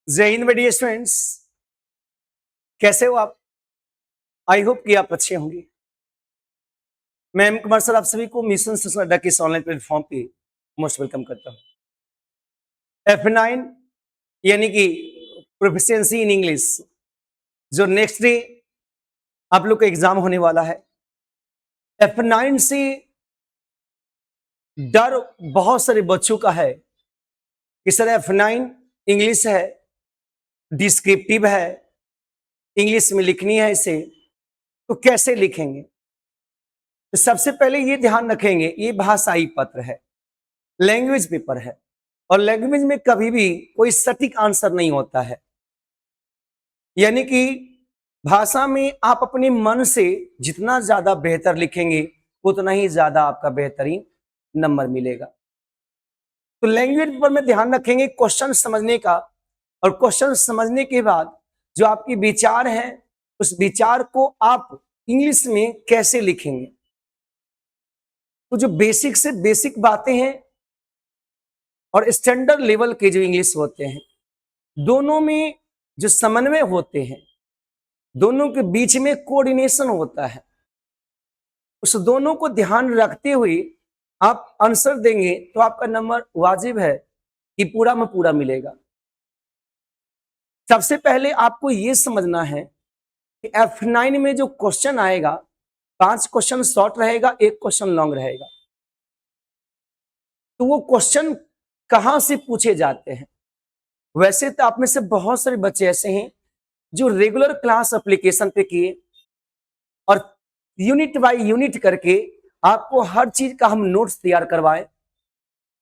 जय Hind media students, कैसे हो आप? आई होप कि आप अच्छे होंगे। मैं एम कुमार सर आप सभी को मिशन से अड्डा के इस ऑनलाइन प्लेटफॉर्म पे मोस्ट वेलकम करता हूँ। F9 यानी कि प्रोफिशिएंसी इन इंग्लिश, जो नेक्स्ट डे आप लोग का एग्जाम होने वाला है। F9 से डर बहुत सारे बच्चों का है कि सर F9 इंग्लिश है, डिस्क्रिप्टिव है, इंग्लिश में लिखनी है इसे, तो कैसे लिखेंगे? तो सबसे पहले ये ध्यान रखेंगे, ये भाषाई पत्र है, लैंग्वेज पेपर है, और लैंग्वेज में कभी भी कोई सटीक आंसर नहीं होता है। यानी कि भाषा में आप अपने मन से जितना ज्यादा बेहतर लिखेंगे उतना ही ज्यादा आपका बेहतरीन नंबर मिलेगा। तो लैंग्वेज पेपर में ध्यान रखेंगे क्वेश्चन समझने का, और क्वेश्चन समझने के बाद जो आपके विचार हैं उस विचार को आप इंग्लिश में कैसे लिखेंगे। तो जो बेसिक से बेसिक बातें हैं और स्टैंडर्ड लेवल के जो इंग्लिश होते हैं, दोनों में जो समन्वय होते हैं, दोनों के बीच में कोऑर्डिनेशन होता है, उस दोनों को ध्यान रखते हुए आप आंसर देंगे तो आपका नंबर वाजिब है कि पूरा में पूरा मिलेगा। सबसे पहले आपको यह समझना है कि F9 में जो क्वेश्चन आएगा, 5 क्वेश्चन शॉर्ट रहेगा, 1 क्वेश्चन लॉन्ग रहेगा। तो वो क्वेश्चन कहां से पूछे जाते हैं? वैसे तो आप में से बहुत सारे बच्चे ऐसे हैं जो रेगुलर क्लास एप्लीकेशन पे किए और यूनिट बाय यूनिट करके आपको हर चीज का हम नोट्स तैयार करवाए।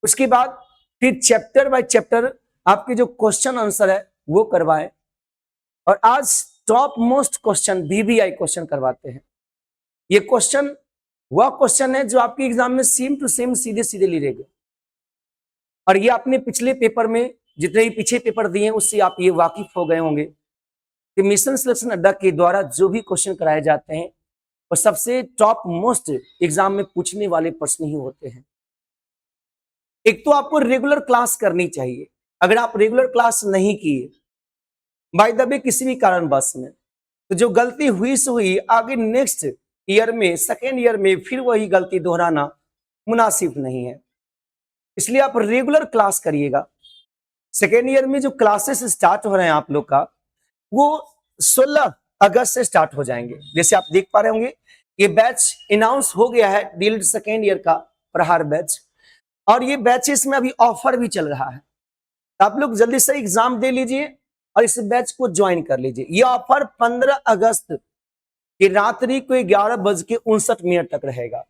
उसके बाद फिर चैप्टर बाय चैप्टर आपके जो क्वेश्चन आंसर है वो करवाए, और आज top most question VBI question करवाते हैं। ये क्वेश्चन वह क्वेश्चन है जो आपके एग्जाम में सेम टू सेम सीधे सीधे लिखेंगे, और ये आपने पिछले पेपर में जितने भी पीछे पेपर दिए हैं उससे आप ये वाकिफ हो गए होंगे कि मिशन सिलेक्शन अड्डा के द्वारा जो भी क्वेश्चन कराए जाते हैं वो सबसे टॉप मोस्ट एग्जाम में पूछने वाले प्रश्न ही होते हैं। एक तो आपको रेगुलर क्लास करनी चाहिए। अगर आप रेगुलर क्लास नहीं किए बाय द वे किसी भी कारणवश में, तो जो गलती हुई से हुई, आगे नेक्स्ट ईयर में सेकेंड ईयर में फिर वही गलती दोहराना मुनासिब नहीं है। इसलिए आप रेगुलर क्लास करिएगा। सेकेंड ईयर में जो क्लासेस स्टार्ट हो रहे हैं आप लोग का, वो 16 अगस्त से स्टार्ट हो जाएंगे। जैसे आप देख पा रहे होंगे ये बैच अनाउंस हो गया है, डीएलएड सेकेंड ईयर का प्रहार बैच, और ये बैचेस में अभी ऑफर भी चल रहा है। तो आप लोग जल्दी से एग्जाम दे लीजिए और इस बैच को ज्वाइन कर लीजिए। ये ऑफर 15 अगस्त की रात्रि को 11:59 तक रहेगा।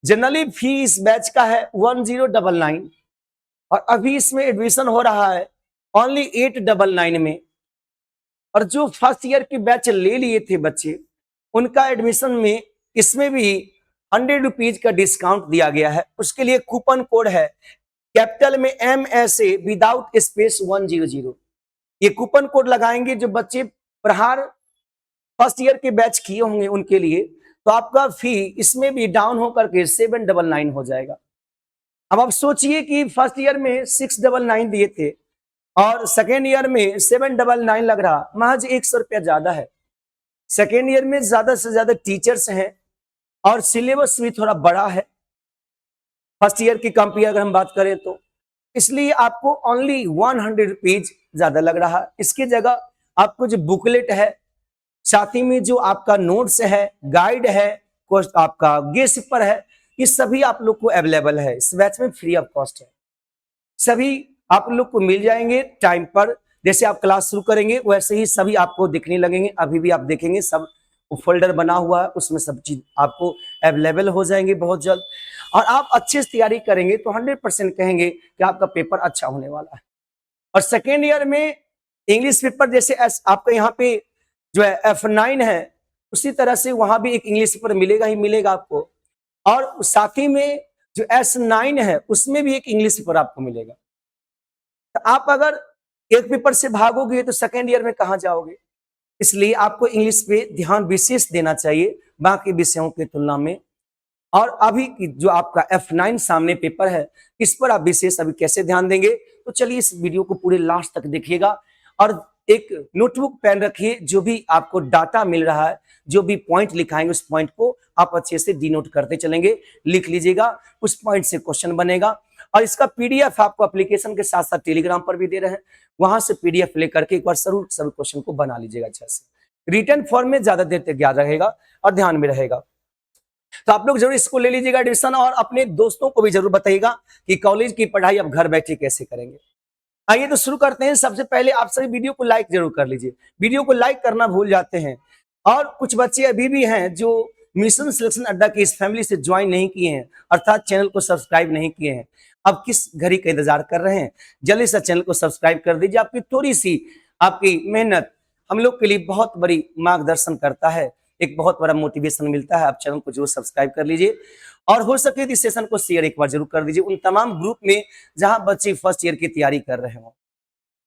जनरली फी इस बैच का है 1099, और अभी इसमें एडमिशन हो रहा है ओनली 899 में। और जो फर्स्ट ईयर की बैच ले लिए थे बच्चे, उनका एडमिशन में इसमें भी 100 रुपीज का डिस्काउंट दिया गया है। उसके लिए कूपन कोड है कैपिटल में MSA विदाउट स्पेस 100। ये कूपन कोड लगाएंगे जो बच्चे प्रहार फर्स्ट ईयर के बैच किए होंगे उनके लिए, तो आपका फी इसमें भी डाउन होकर के 799 हो जाएगा। अब आप सोचिए कि फर्स्ट ईयर में 699 दिए थे और सेकेंड ईयर में 799 लग रहा, महज 100 रुपया ज्यादा है। सेकेंड ईयर में ज्यादा से ज्यादा टीचर्स हैं और सिलेबस भी थोड़ा बड़ा है फर्स्ट ईयर की कंपेयर अगर हम बात करें तो, इसलिए आपको ओनली 100 रुपीज ज्यादा लग रहा है। इसकी जगह आपको जो बुकलेट है, साथ ही में जो आपका नोट्स है, गाइड है, आपका गेस्ट पेपर है, ये सभी आप लोग को अवेलेबल है। इस बैच में फ्री ऑफ कॉस्ट है, सभी आप लोग को मिल जाएंगे टाइम पर। जैसे आप क्लास शुरू करेंगे वैसे ही सभी आपको दिखने लगेंगे। अभी भी आप देखेंगे सब फोल्डर बना हुआ है, उसमें सब चीज आपको अवेलेबल हो जाएंगे बहुत जल्द। और आप अच्छे से तैयारी करेंगे तो 100% कहेंगे कि आपका पेपर अच्छा होने वाला है। और सेकेंड ईयर में इंग्लिश पेपर जैसे आपका यहाँ पे जो है F9 है, उसी तरह से वहां भी एक इंग्लिश पेपर मिलेगा ही मिलेगा आपको, और साथ ही में जो S9 है उसमें भी एक इंग्लिश पेपर आपको मिलेगा। तो आप अगर एक पेपर से भागोगे तो सेकेंड ईयर में कहां जाओगे? इसलिए आपको इंग्लिश पे ध्यान विशेष देना चाहिए बाकी विषयों की तुलना में। और अभी जो आपका F9 सामने पेपर है, इस पर आप विशेष अभी कैसे ध्यान देंगे, तो चलिए इस वीडियो को पूरे लास्ट तक देखिएगा और एक नोटबुक पेन रखिए, जो भी आपको डाटा मिल रहा है, जो भी पॉइंट लिखाएंगे उस पॉइंट को आप अच्छे से डिनोट करते चलेंगे, लिख लीजिएगा, उस पॉइंट से क्वेश्चन बनेगा। और इसका पीडीएफ आपको एप्लीकेशन के साथ साथ टेलीग्राम पर भी दे रहे हैं, वहां से पीडीएफ लेकर के एक बार जरूर सभी क्वेश्चन को बना लीजिएगा अच्छा से। रिटर्न फॉर्म में ज्यादा देर तक याद रहेगा और ध्यान में रहेगा, तो आप लोग जरूर इसको ले लीजिएगा एडमिशन और अपने दोस्तों को भी जरूर बताइएगा कि कॉलेज की पढ़ाई अब घर बैठे कैसे करेंगे। आइए तो शुरू करते हैं। सबसे पहले आप सभी वीडियो को लाइक जरूर कर लीजिए, वीडियो को लाइक करना भूल जाते हैं। और कुछ बच्चे अभी भी हैं जो मिशन सिलेक्शन अड्डा की इस फैमिली से ज्वाइन नहीं किए हैं, अर्थात चैनल को सब्सक्राइब नहीं किए हैं। अब किस घड़ी का इंतजार कर रहे हैं, जल्दी से चैनल को सब्सक्राइब कर दीजिए। आपकी थोड़ी सी आपकी मेहनत हम लोग के लिए बहुत बड़ी मार्गदर्शन करता है, एक बहुत बड़ा मोटिवेशन मिलता है। आप चैनल को जरूर सब्सक्राइब कर लीजिए और हो सके तो इस सेशन को शेयर एक बार जरूर कर दीजिए उन तमाम ग्रुप में जहां बच्चे फर्स्ट ईयर की तैयारी कर रहे हो।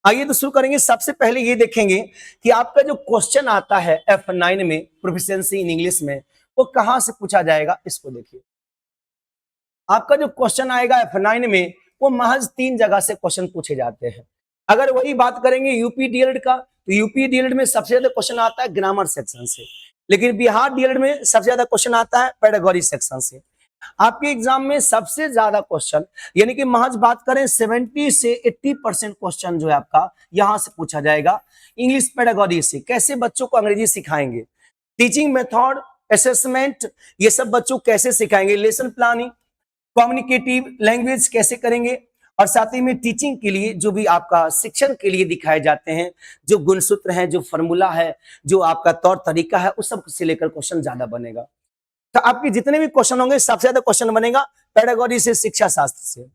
आइए तो शुरू करेंगे। सबसे पहले ये देखेंगे कि आपका जो क्वेश्चन आता है F9 में प्रोफिशिएंसी इन इंग्लिश में, वो कहां से पूछा जाएगा। इसको देखिए, आपका जो क्वेश्चन आएगा F9 में वो महज 3 जगह से क्वेश्चन पूछे जाते हैं। अगर वही बात करेंगे यूपी डीएलएड का, तो यूपी डीएलएड में सबसे ज्यादा क्वेश्चन आता है ग्रामर सेक्शन से, लेकिन बिहार डीएलएड में सबसे ज्यादा क्वेश्चन आता है पेडागोजी सेक्शन से। आपके एग्जाम में सबसे ज्यादा क्वेश्चन, यानी कि महज बात करें 70 से 80% क्वेश्चन जो है आपका यहां से पूछा जाएगा इंग्लिश पेडागोजी से। कैसे बच्चों को अंग्रेजी सिखाएंगे, टीचिंग मेथड, असेसमेंट, ये सब बच्चों कैसे सिखाएंगे, लेसन प्लानिंग, कम्युनिकेटिव लैंग्वेज कैसे करेंगे, और साथ ही में टीचिंग के लिए जो भी आपका शिक्षण के लिए दिखाए जाते हैं जो गुणसूत्र हैं, जो फॉर्मूला है, जो आपका तौर तरीका है, उस सब से लेकर क्वेश्चन ज्यादा बनेगा। तो आपके जितने भी क्वेश्चन होंगे सबसे ज्यादा क्वेश्चन बनेगा पेडागोजी से, शिक्षा शास्त्र से।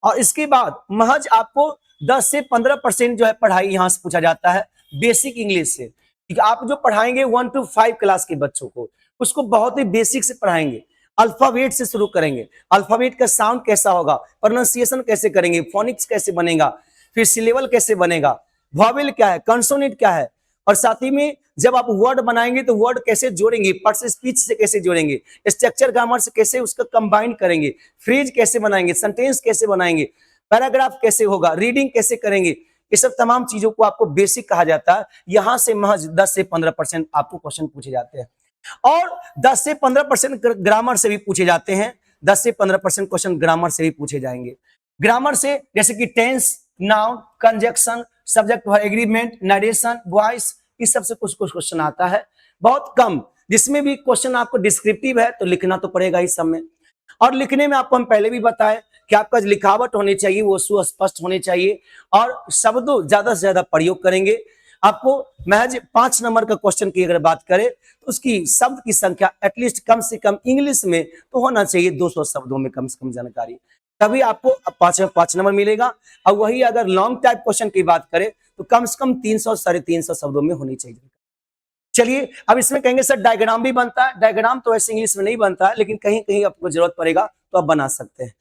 और इसके बाद महज आपको 10 से 15% जो है पढ़ाई यहां से पूछा जाता है बेसिक इंग्लिश से। क्योंकि आप जो पढ़ाएंगे 1 to 5 क्लास के बच्चों को, उसको बहुत ही बेसिक से पढ़ाएंगे। अल्फाबेट से शुरू करेंगे, अल्फाबेट का साउंड कैसा होगा, प्रोनाउंसिएशन कैसे करेंगे, फोनिक्स कैसे बनेगा, फिर सिलेबल कैसे बनेगा, वॉवेल क्या है, कंसोनेंट क्या है, और साथ ही में जब आप वर्ड बनाएंगे तो वर्ड कैसे जोड़ेंगे, पार्ट से स्पीच से कैसे जोड़ेंगे, स्ट्रक्चर ग्रामर से कैसे उसका कंबाइन करेंगे, फ्रेज कैसे बनाएंगे, सेंटेंस कैसे बनाएंगे, पैराग्राफ कैसे होगा, रीडिंग कैसे करेंगे, ये सब तमाम चीजों को आपको बेसिक कहा जाता है। यहां से महज 10 से 15% आपको क्वेश्चन पूछे जाते हैं और 10 से 15% ग्रामर से भी पूछे जाते हैं। 10 से 15% क्वेश्चन ग्रामर से भी पूछे जाएंगे। ग्रामर से जैसे कि tense, noun, conjunction, subject verb agreement, narration, voice, इस सब से कुछ कुछ क्वेश्चन आता है, बहुत कम। जिसमें भी क्वेश्चन आपको डिस्क्रिप्टिव है तो लिखना तो पड़ेगा इस सब में। और लिखने में आपको हम पहले भी बताए कि आपका लिखावट होनी चाहिए वो सुस्पष्ट होनी चाहिए और शब्दों ज्यादा से ज्यादा प्रयोग करेंगे। आपको महज 5 नंबर का क्वेश्चन की अगर बात करें तो उसकी शब्द की संख्या एटलीस्ट कम से कम इंग्लिश में तो होना चाहिए 200 शब्दों में कम से कम जानकारी, तभी आपको 5 नंबर मिलेगा। और वही अगर लॉन्ग टाइप क्वेश्चन की बात करें तो कम से कम 300 350 शब्दों में होनी चाहिए। चलिए अब इसमें कहेंगे सर डायग्राम भी बनता है, डायग्राम तो ऐसे इंग्लिश में नहीं बनता है, लेकिन कहीं कहीं आपको जरूरत पड़ेगा तो आप बना सकते हैं।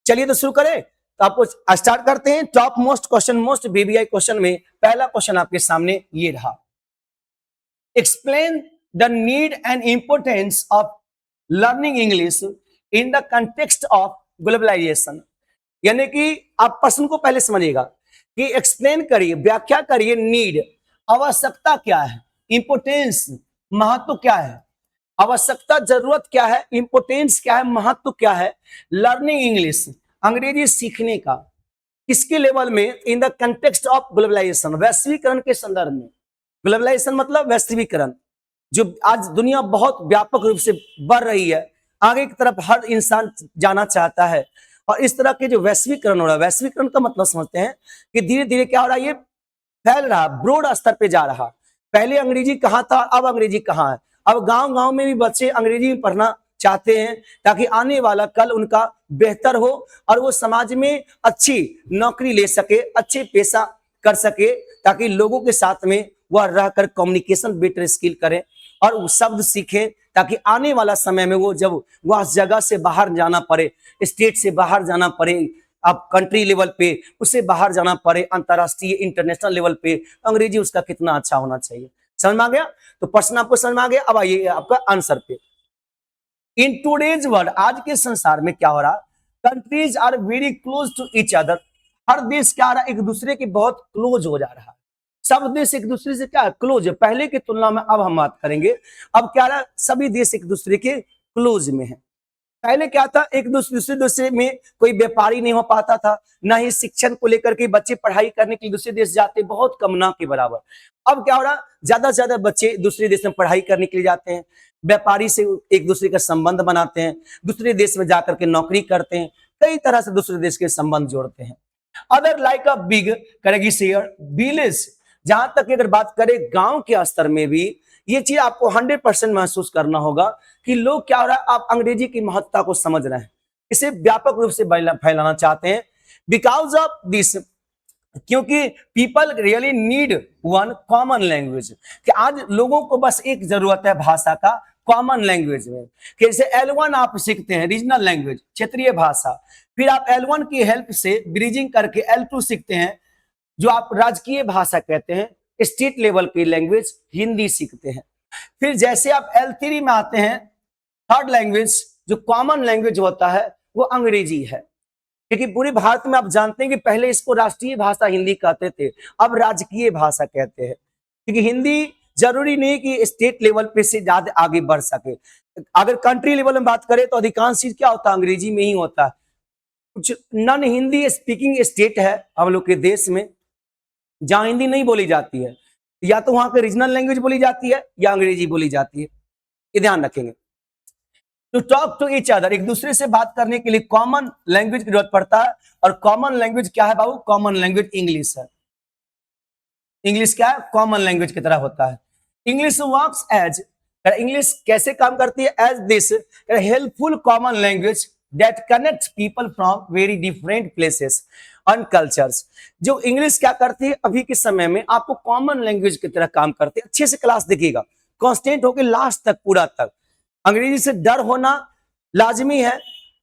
चलिए तो शुरू करें, तो आपको स्टार्ट करते हैं। Top most question, most VVI question में पहला क्वेश्चन आपके सामने ये रहा, explain the need and importance of learning English in the context of globalisation. यानी कि आप प्रश्न को पहले समझिएगा कि एक्सप्लेन करिए, व्याख्या करिए, नीड आवश्यकता क्या है, इंपोर्टेंस महत्व क्या है, आवश्यकता जरूरत क्या है, इंपोर्टेंस क्या है, महत्व क्या है, लर्निंग इंग्लिश अंग्रेजी सीखने का, किसके लेवल में, in the context of globalisation वैश्वीकरण के संदर्भ में। ग्लोबलाइजेशन मतलब वैश्वीकरण, जो आज दुनिया बहुत व्यापक रूप से बढ़ रही है, आगे की तरफ हर इंसान जाना चाहता है और इस तरह के जो वैश्वीकरण हो रहा है, वैश्वीकरण का मतलब समझते हैं कि धीरे धीरे क्या हो रहा है, ये फैल रहा, ब्रॉड स्तर पे जा रहा। पहले अंग्रेजी कहाँ था, अब अंग्रेजी कहाँ है। अब गांव गांव में भी बच्चे अंग्रेजी में पढ़ना चाहते हैं ताकि आने वाला कल उनका बेहतर हो और वो समाज में अच्छी नौकरी ले सके, अच्छे पेशा कर सके, ताकि लोगों के साथ में वह रहकर कम्युनिकेशन बेटर स्किल करें और शब्द सीखें, ताकि आने वाला समय में वो जब वह जगह से बाहर जाना पड़े, स्टेट से बाहर जाना पड़े, अब कंट्री लेवल पे उससे बाहर जाना पड़े, अंतरराष्ट्रीय इंटरनेशनल लेवल पे, अंग्रेजी उसका कितना अच्छा होना चाहिए। समझ में आ गया? तो प्रश्न आपको समझ में आ गया। अब आइए आपका आंसर पे। इन टूडेज वर्ल्ड, आज के संसार में क्या हो रहा, countries are very close to each other, हर देश क्या आ रहा है, एक दूसरे के बहुत क्लोज हो जा रहा है। सब देश एक दूसरे से क्या क्लोज है, पहले की तुलना में अब हम बात करेंगे, अब क्या रहा, सभी देश एक दूसरे के क्लोज में है। पहले क्या था, एक दूसरे में कोई व्यापारी नहीं हो पाता था, ना ही शिक्षण को लेकर के बच्चे पढ़ाई करने के लिए दूसरे देश जाते, बहुत कम, ना के बराबर। अब क्या हो रहा, ज्यादा से ज्यादा बच्चे दूसरे देश में पढ़ाई करने के लिए जाते हैं, व्यापारी से एक दूसरे का संबंध बनाते हैं, दूसरे देश में जाकर के नौकरी करते हैं, कई तरह से दूसरे देश के संबंध जोड़ते हैं। अदर लाइक अ बिग करेगी शेयर विलेज, जहां तक अगर बात करें गांव के स्तर में भी ये चीज आपको 100% महसूस करना होगा कि लोग क्या हो रहा है, आप अंग्रेजी की महत्ता को समझ रहे हैं, इसे व्यापक रूप से फैलाना चाहते हैं। बिकॉज ऑफ दिस, क्योंकि people really need one common language, कि आज लोगों को बस एक जरूरत है भाषा का, कॉमन लैंग्वेज में। जैसे L1 आप सीखते हैं रीजनल लैंग्वेज, क्षेत्रीय भाषा, फिर आप L1 की हेल्प से ब्रिजिंग करके L2 सीखते हैं, जो आप राजकीय भाषा कहते हैं, स्टेट लेवल की लैंग्वेज हिंदी सीखते हैं। फिर जैसे आप L3 में आते हैं, थर्ड लैंग्वेज जो कॉमन लैंग्वेज होता है वो अंग्रेजी है, क्योंकि पूरे भारत में आप जानते हैं कि पहले इसको राष्ट्रीय भाषा हिंदी कहते थे, अब राजकीय भाषा कहते हैं, क्योंकि हिंदी जरूरी नहीं कि स्टेट लेवल पे से ज्यादा आगे बढ़ सके। अगर कंट्री लेवल में बात करें तो अधिकांश चीज क्या होता है, अंग्रेजी में ही होता है। कुछ नॉन हिंदी स्पीकिंग स्टेट है हम लोग के देश में, जहां हिंदी नहीं बोली जाती है, या तो वहां के रीजनल लैंग्वेज बोली जाती है या अंग्रेजी बोली जाती है, ये ध्यान रखेंगे। To talk to each other, एक दूसरे से बात करने के लिए कॉमन लैंग्वेज की जरूरत पड़ता है। और कॉमन लैंग्वेज क्या है बाबू, कॉमन लैंग्वेज इंग्लिश है। इंग्लिश क्या है, कॉमन लैंग्वेज की तरह होता है। इंग्लिश वर्क्स एज, इंग्लिश कैसे काम करती है, as this helpful common language that connects people from very different places and cultures. जो इंग्लिश क्या करती है अभी के समय में, आपको कॉमन लैंग्वेज की तरह काम करती है। अच्छे से क्लास देखिएगा, कॉन्स्टेंट होकर लास्ट तक, पूरा तक। अंग्रेजी से डर होना लाजमी है,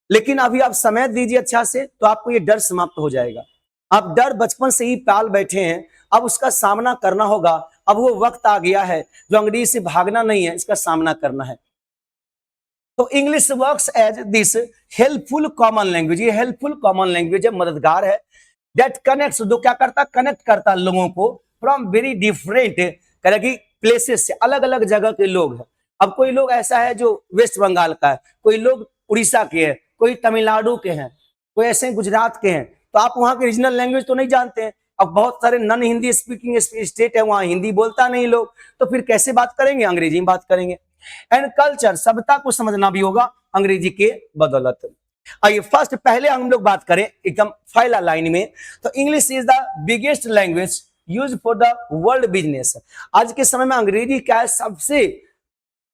लेकिन अभी आप समय दीजिए अच्छा से, तो आपको ये डर समाप्त हो जाएगा। आप डर बचपन से ही पाल बैठे हैं, अब उसका सामना करना होगा। अब वो वक्त आ गया है जो अंग्रेजी से भागना नहीं है, इसका सामना करना है। तो English works as this helpful common language, ये हेल्पफुल कॉमन लैंग्वेज है, मददगार है। दैट कनेक्ट्स, जो क्या करता, कनेक्ट करता लोगों को फ्रॉम वेरी डिफरेंट प्लेसेस से, अलग अलग जगह के लोग हैं। अब कोई लोग ऐसा है जो वेस्ट बंगाल का है, कोई लोग उड़ीसा के हैं, कोई तमिलनाडु के हैं, कोई ऐसे गुजरात के हैं, तो आप वहां के रीजनल लैंग्वेज तो नहीं जानते हैं। अब बहुत सारे नॉन हिंदी स्पीकिंग स्टेट है, वहां हिंदी बोलता नहीं लोग, तो फिर कैसे बात करेंगे, अंग्रेजी में बात करेंगे। एंड कल्चर, सभ्यता को समझना भी होगा अंग्रेजी के बदौलत। आइए फर्स्ट पहले हम लोग बात करें एकदम पहला लाइन में, तो English is the biggest language use for the world business. आज के समय में अंग्रेजी क्या है, सबसे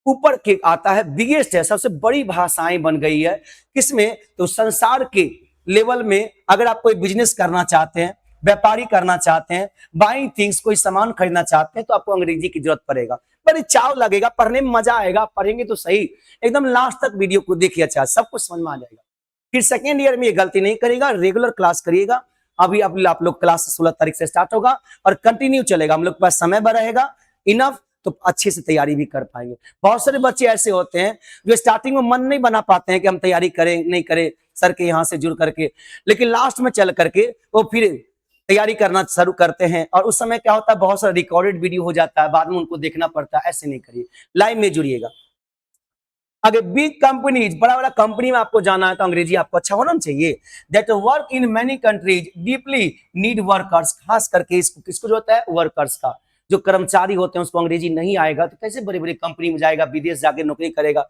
ऊपर के आता है, बिगेस्ट है, सबसे बड़ी भाषाएं बन गई है। किसमें, तो संसार के लेवल में अगर आप कोई बिजनेस करना चाहते हैं, व्यापारी करना चाहते हैं, बाइंग थिंग्स, कोई सामान खरीदना चाहते हैं, तो आपको अंग्रेजी की जरूरत पड़ेगा। बड़ी चाव लगेगा, पढ़ने में मजा आएगा, पढ़ेंगे तो सही, एकदम लास्ट तक वीडियो को देखिए, अच्छा सब कुछ समझ में आ जाएगा। फिर सेकेंड ईयर में ये गलती नहीं करेगा, रेगुलर क्लास करिएगा। अभी अब आप लोग क्लास 16 तारीख से स्टार्ट होगा और कंटिन्यू चलेगा, हम लोग के पास समय रहेगा इनफ, तो अच्छे से तैयारी भी कर पाएंगे। बहुत सारे बच्चे ऐसे होते हैं जो स्टार्टिंग में मन नहीं बना पाते हैं कि हम तैयारी करें नहीं करें सर के यहाँ से जुड़ करके, लेकिन लास्ट में चल करके वो फिर तैयारी करना शुरू करते हैं, और उस समय क्या होता है, बहुत सारा रिकॉर्डेड वीडियो हो जाता है, बाद में उनको देखना पड़ता है। ऐसे नहीं करिए, लाइव में जुड़िएगा। आगे बिग कंपनीज, बड़ा बड़ा कंपनी में आपको जाना है तो अंग्रेजी आपको अच्छा होना चाहिए। That work in many countries deeply need workers, खास करके इसको जो होता है वर्कर्स का, जो कर्मचारी होते हैं उसको अंग्रेजी नहीं आएगा तो कैसे बड़ी बड़ी कंपनी में जाएगा, विदेश जाके नौकरी करेगा।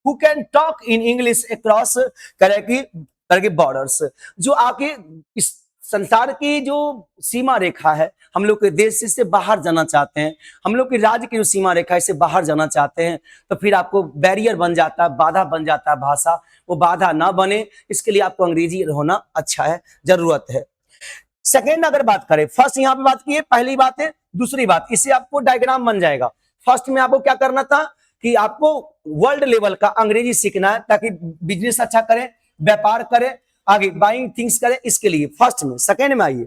Who can talk in English across करेगी बॉर्डर्स, जो आके इस संसार की जो सीमा रेखा है, हम लोग के देश से बाहर जाना चाहते हैं, हम लोग के राज्य की जो सीमा रेखा है इससे बाहर जाना चाहते हैं, तो फिर आपको बैरियर बन जाता है, बाधा बन जाता है भाषा, वो बाधा ना बने इसके लिए आपको अंग्रेजी होना अच्छा है, जरूरत है। सेकेंड अगर बात करें, फर्स्ट यहाँ पे बात की है, पहली बात है। दूसरी बात, इससे आपको डायग्राम बन जाएगा। फर्स्ट में आपको क्या करना था कि आपको वर्ल्ड लेवल का अंग्रेजी सीखना है ताकि बिजनेस अच्छा करे, व्यापार करे, आगे बाइंग थिंग्स करे, इसके लिए फर्स्ट में। सेकेंड में आइए,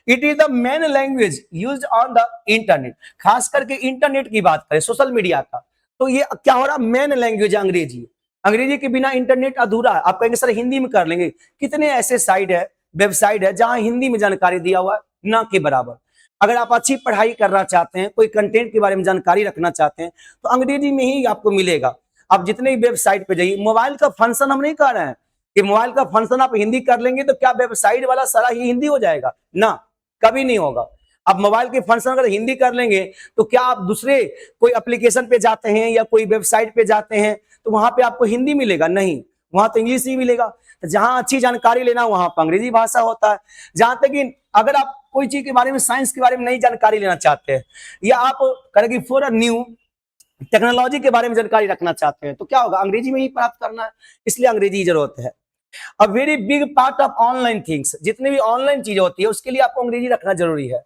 it is the main language used on the internet, खास करके इंटरनेट की बात करें, सोशल मीडिया का, तो ये क्या हो रहा, मेन लैंग्वेज अंग्रेजी। अंग्रेजी के बिना इंटरनेट अधूरा है। आप कहेंगे सर हिंदी में कर लेंगे, कितने ऐसे साइट है वेबसाइट है जहां हिंदी में जानकारी दिया हुआ है, ना के बराबर। अगर आप अच्छी पढ़ाई करना चाहते हैं, कोई कंटेंट के बारे में जानकारी रखना चाहते हैं, तो अंग्रेजी में ही आपको मिलेगा। आप जितने भी वेबसाइट पे जाइए, मोबाइल का फंक्शन हम नहीं कर रहे हैं कि मोबाइल का फंक्शन आप हिंदी कर लेंगे तो क्या वेबसाइट वाला सारा ही हिंदी हो जाएगा, ना, कभी नहीं होगा। आप मोबाइल के फंक्शन अगर हिंदी कर लेंगे तो क्या आप दूसरे कोई एप्लीकेशन पे जाते हैं या कोई वेबसाइट पे जाते हैं तो वहां पे आपको हिंदी मिलेगा? नहीं, वहां तो इंग्लिश ही मिलेगा। तो जहां अच्छी जानकारी लेना वहां पर अंग्रेजी भाषा होता है। जहां तक कि अगर आप कोई चीज के बारे में, साइंस के बारे में नई जानकारी लेना चाहते हैं, या आप करेंगे फॉर अ न्यू टेक्नोलॉजी के बारे में जानकारी रखना चाहते हैं, तो क्या होगा? अंग्रेजी में ही प्राप्त करना है, इसलिए अंग्रेजी की जरूरत है। A very big part of online things, जितनी भी ऑनलाइन चीजें होती है उसके लिए आपको अंग्रेजी रखना जरूरी है।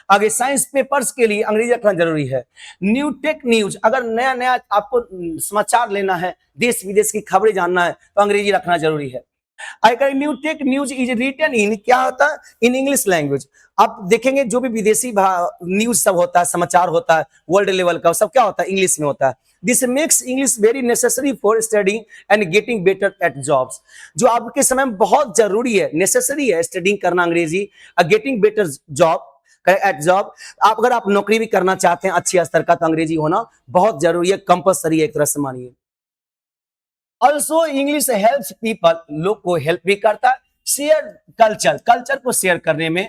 आगे साइंस पेपर्स के लिए अंग्रेजी रखना जरूरी है। न्यू टेक न्यूज, अगर नया नया आपको समाचार लेना है, देश विदेश की खबरें जानना है, तो अंग्रेजी रखना जरूरी है। अगर new tech news is written in, क्या होता है? In English language. आप देखेंगे जो भी विदेशी न्यूज सब होता है, समाचार होता है वर्ल्ड लेवल का, सब क्या होता है? इंग्लिश में होता है। This makes English very necessary for studying and getting better at jobs. जो आपके समय में बहुत जरूरी है, नेसेसरी है स्टडिंग करना अंग्रेजी, getting better job eight job. आप अगर आप नौकरी भी करना चाहते हैं अच्छी स्तर का, तो अंग्रेजी होना बहुत जरूरी है, कंपल्सरी है एक तरह से मानिए। ऑल्सो इंग्लिश हेल्प्स पीपल, लोग को हेल्प भी करता है। शेयर कल्चर, कल्चर को शेयर करने में।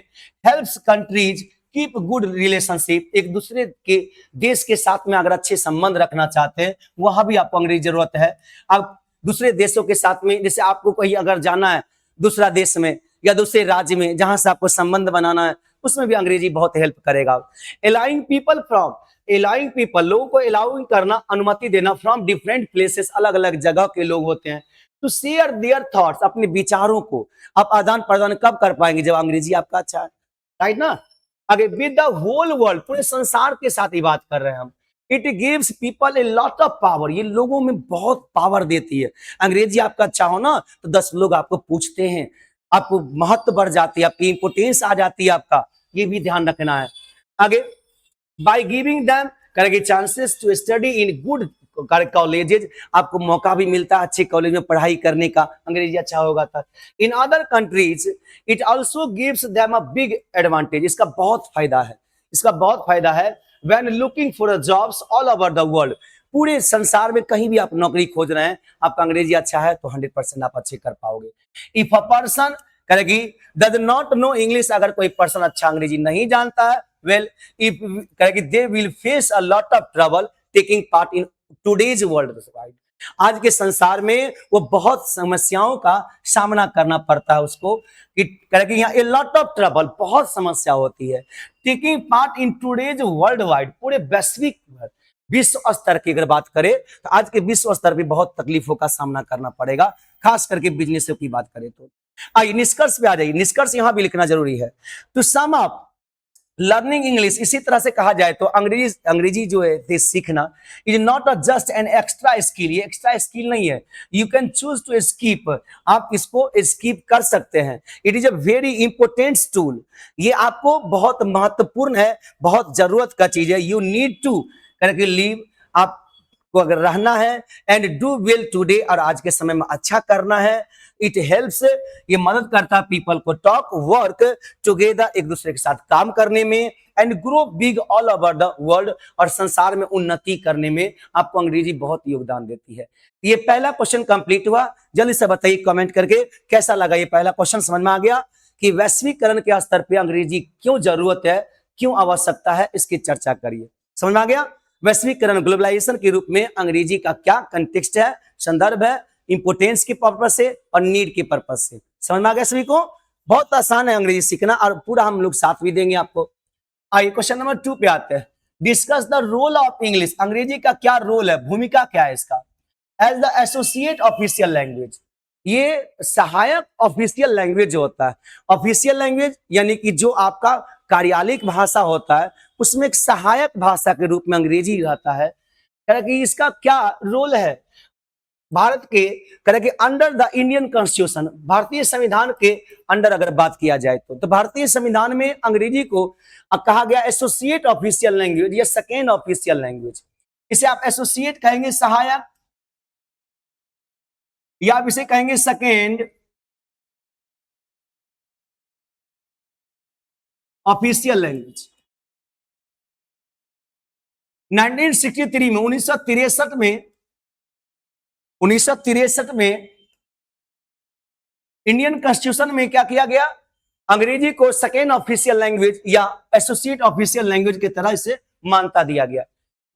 Helps countries keep good relationship, एक दूसरे के देश के साथ में अगर अच्छे संबंध रखना चाहते हैं, वहां भी आपको अंग्रेजी जरूरत है। आप दूसरे देशों के साथ में, जैसे आपको कहीं अगर जाना है दूसरा देश में या दूसरे राज्य में जहां से आपको संबंध बनाना है, उसमें भी अंग्रेजी बहुत हेल्प करेगा। Allowing people from, allowing people, लोगों को अलाउइंग करना, अनुमति देना, फ्रॉम डिफरेंट प्लेसेस, अलग अलग जगह के लोग होते हैं, टू शेयर देयर थॉट्स, अपने विचारों को आप आदान प्रदान कब कर पाएंगे? जब अंग्रेजी आपका अच्छा है, राइट ना। आगे विद द होल वर्ल्ड, पूरे संसार के साथ ही बात कर रहे हैं हम। It gives people a lot of power, ये लोगों में बहुत पावर देती है। अंग्रेजी आपका अच्छा हो ना, तो 10 लोग आपको पूछते हैं, आपको महत्व बढ़ जाती है, आपकी इंपोर्टेंस आ जाती है आपका, ये भी ध्यान रखना है। आगे बाय गिविंग देम करेंगे chances to study in good colleges, आपको मौका भी मिलता है अच्छे कॉलेज में पढ़ाई करने का, अंग्रेजी अच्छा होगा तो। In other countries it also gives them a big advantage, इसका बहुत फायदा है, इसका बहुत फायदा है। When looking for jobs all over the world, पूरे संसार में कहीं भी आप नौकरी खोज रहे हैं, आपका अंग्रेजी अच्छा है तो 100% आप अच्छे कर पाओगे। इफ अ पर्सन करेगी डज नॉट नो इंग्लिश, अगर कोई पर्सन अच्छा अंग्रेजी नहीं जानता है, वेल इफ करेगी they will face a lot of trouble taking part in today's world, आज के संसार में वो बहुत समस्याओं का सामना करना पड़ता है उसको, कि करेगी यहाँ ए लॉट ऑफ ट्रबल, बहुत समस्या होती है। Taking part in today's world wide, पूरे वैश्विक विश्व स्तर की अगर बात करें तो आज के विश्व स्तर पर बहुत तकलीफों का सामना करना पड़ेगा, खास करके बिजनेस की बात करें तो। आइए निष्कर्ष पे आ जाइए, निष्कर्ष यहां भी लिखना जरूरी है। तो सम अप लर्निंग इंग्लिश, इसी तरह से कहा जाए तो अंग्रेजी, अंग्रेजी जो है सीखना is not a just an extra skill, ये एक्स्ट्रा स्किल नहीं है। You can choose to skip, आप इसको स्किप कर सकते हैं। It is a very important tool, ये आपको बहुत महत्वपूर्ण है, बहुत जरूरत का चीज है। यू नीड टू करके लीव, आपको अगर रहना है, एंड डू वेल टुडे, और आज के समय में अच्छा करना है। इट हेल्प्स, ये मदद करता है पीपल को टॉक वर्क टुगेदर, एक दूसरे के साथ काम करने में, and grow big all over the world, और संसार में उन्नति करने में आपको अंग्रेजी बहुत योगदान देती है। ये पहला क्वेश्चन कंप्लीट हुआ। जल्दी से बताइए कमेंट करके कैसा लगा ये पहला क्वेश्चन, समझ में आ गया कि वैश्वीकरण के स्तर पर अंग्रेजी क्यों जरूरत है, क्यों आवश्यकता है, इसकी चर्चा करिए। समझ में आ गया? वैश्वीकरण ग्लोबलाइजेशन के रूप में अंग्रेजी का क्या कंटेक्स्ट है, संदर्भ है, इंपोर्टेंस के पर्पज से और नीड के पर्पज से। समझ में आ गया सभी को? बहुत आसान है अंग्रेजी सीखना, और पूरा हम लोग साथ भी देंगे आपको। आइए क्वेश्चन नंबर 2 पे आते हैं। Discuss the role of English, अंग्रेजी का क्या रोल है, भूमिका क्या है इसका, as the associate official language. ये सहायक ऑफिशियल लैंग्वेज जो होता है, ऑफिशियल लैंग्वेज यानी कि जो आपका कार्यालयिक भाषा होता है, उसमें एक सहायक भाषा के रूप में अंग्रेजी रहता है। कि इसका क्या रोल है भारत के, करें कि अंडर द इंडियन कॉन्स्टिट्यूशन, भारतीय संविधान के अंडर अगर बात किया जाए तो भारतीय संविधान में अंग्रेजी को कहा गया एसोसिएट ऑफिशियल लैंग्वेज या सेकेंड ऑफिशियल लैंग्वेज। इसे आप एसोसिएट कहेंगे सहायक, या आप इसे कहेंगे सेकेंड ऑफिशियल लैंग्वेज। 1963 में 1963 में इंडियन कॉन्स्टिट्यूशन में क्या किया गया, अंग्रेजी को सेकेंड ऑफिशियल लैंग्वेज या एसोसिएट ऑफिशियल लैंग्वेज की तरह इसे मान्यता दिया गया।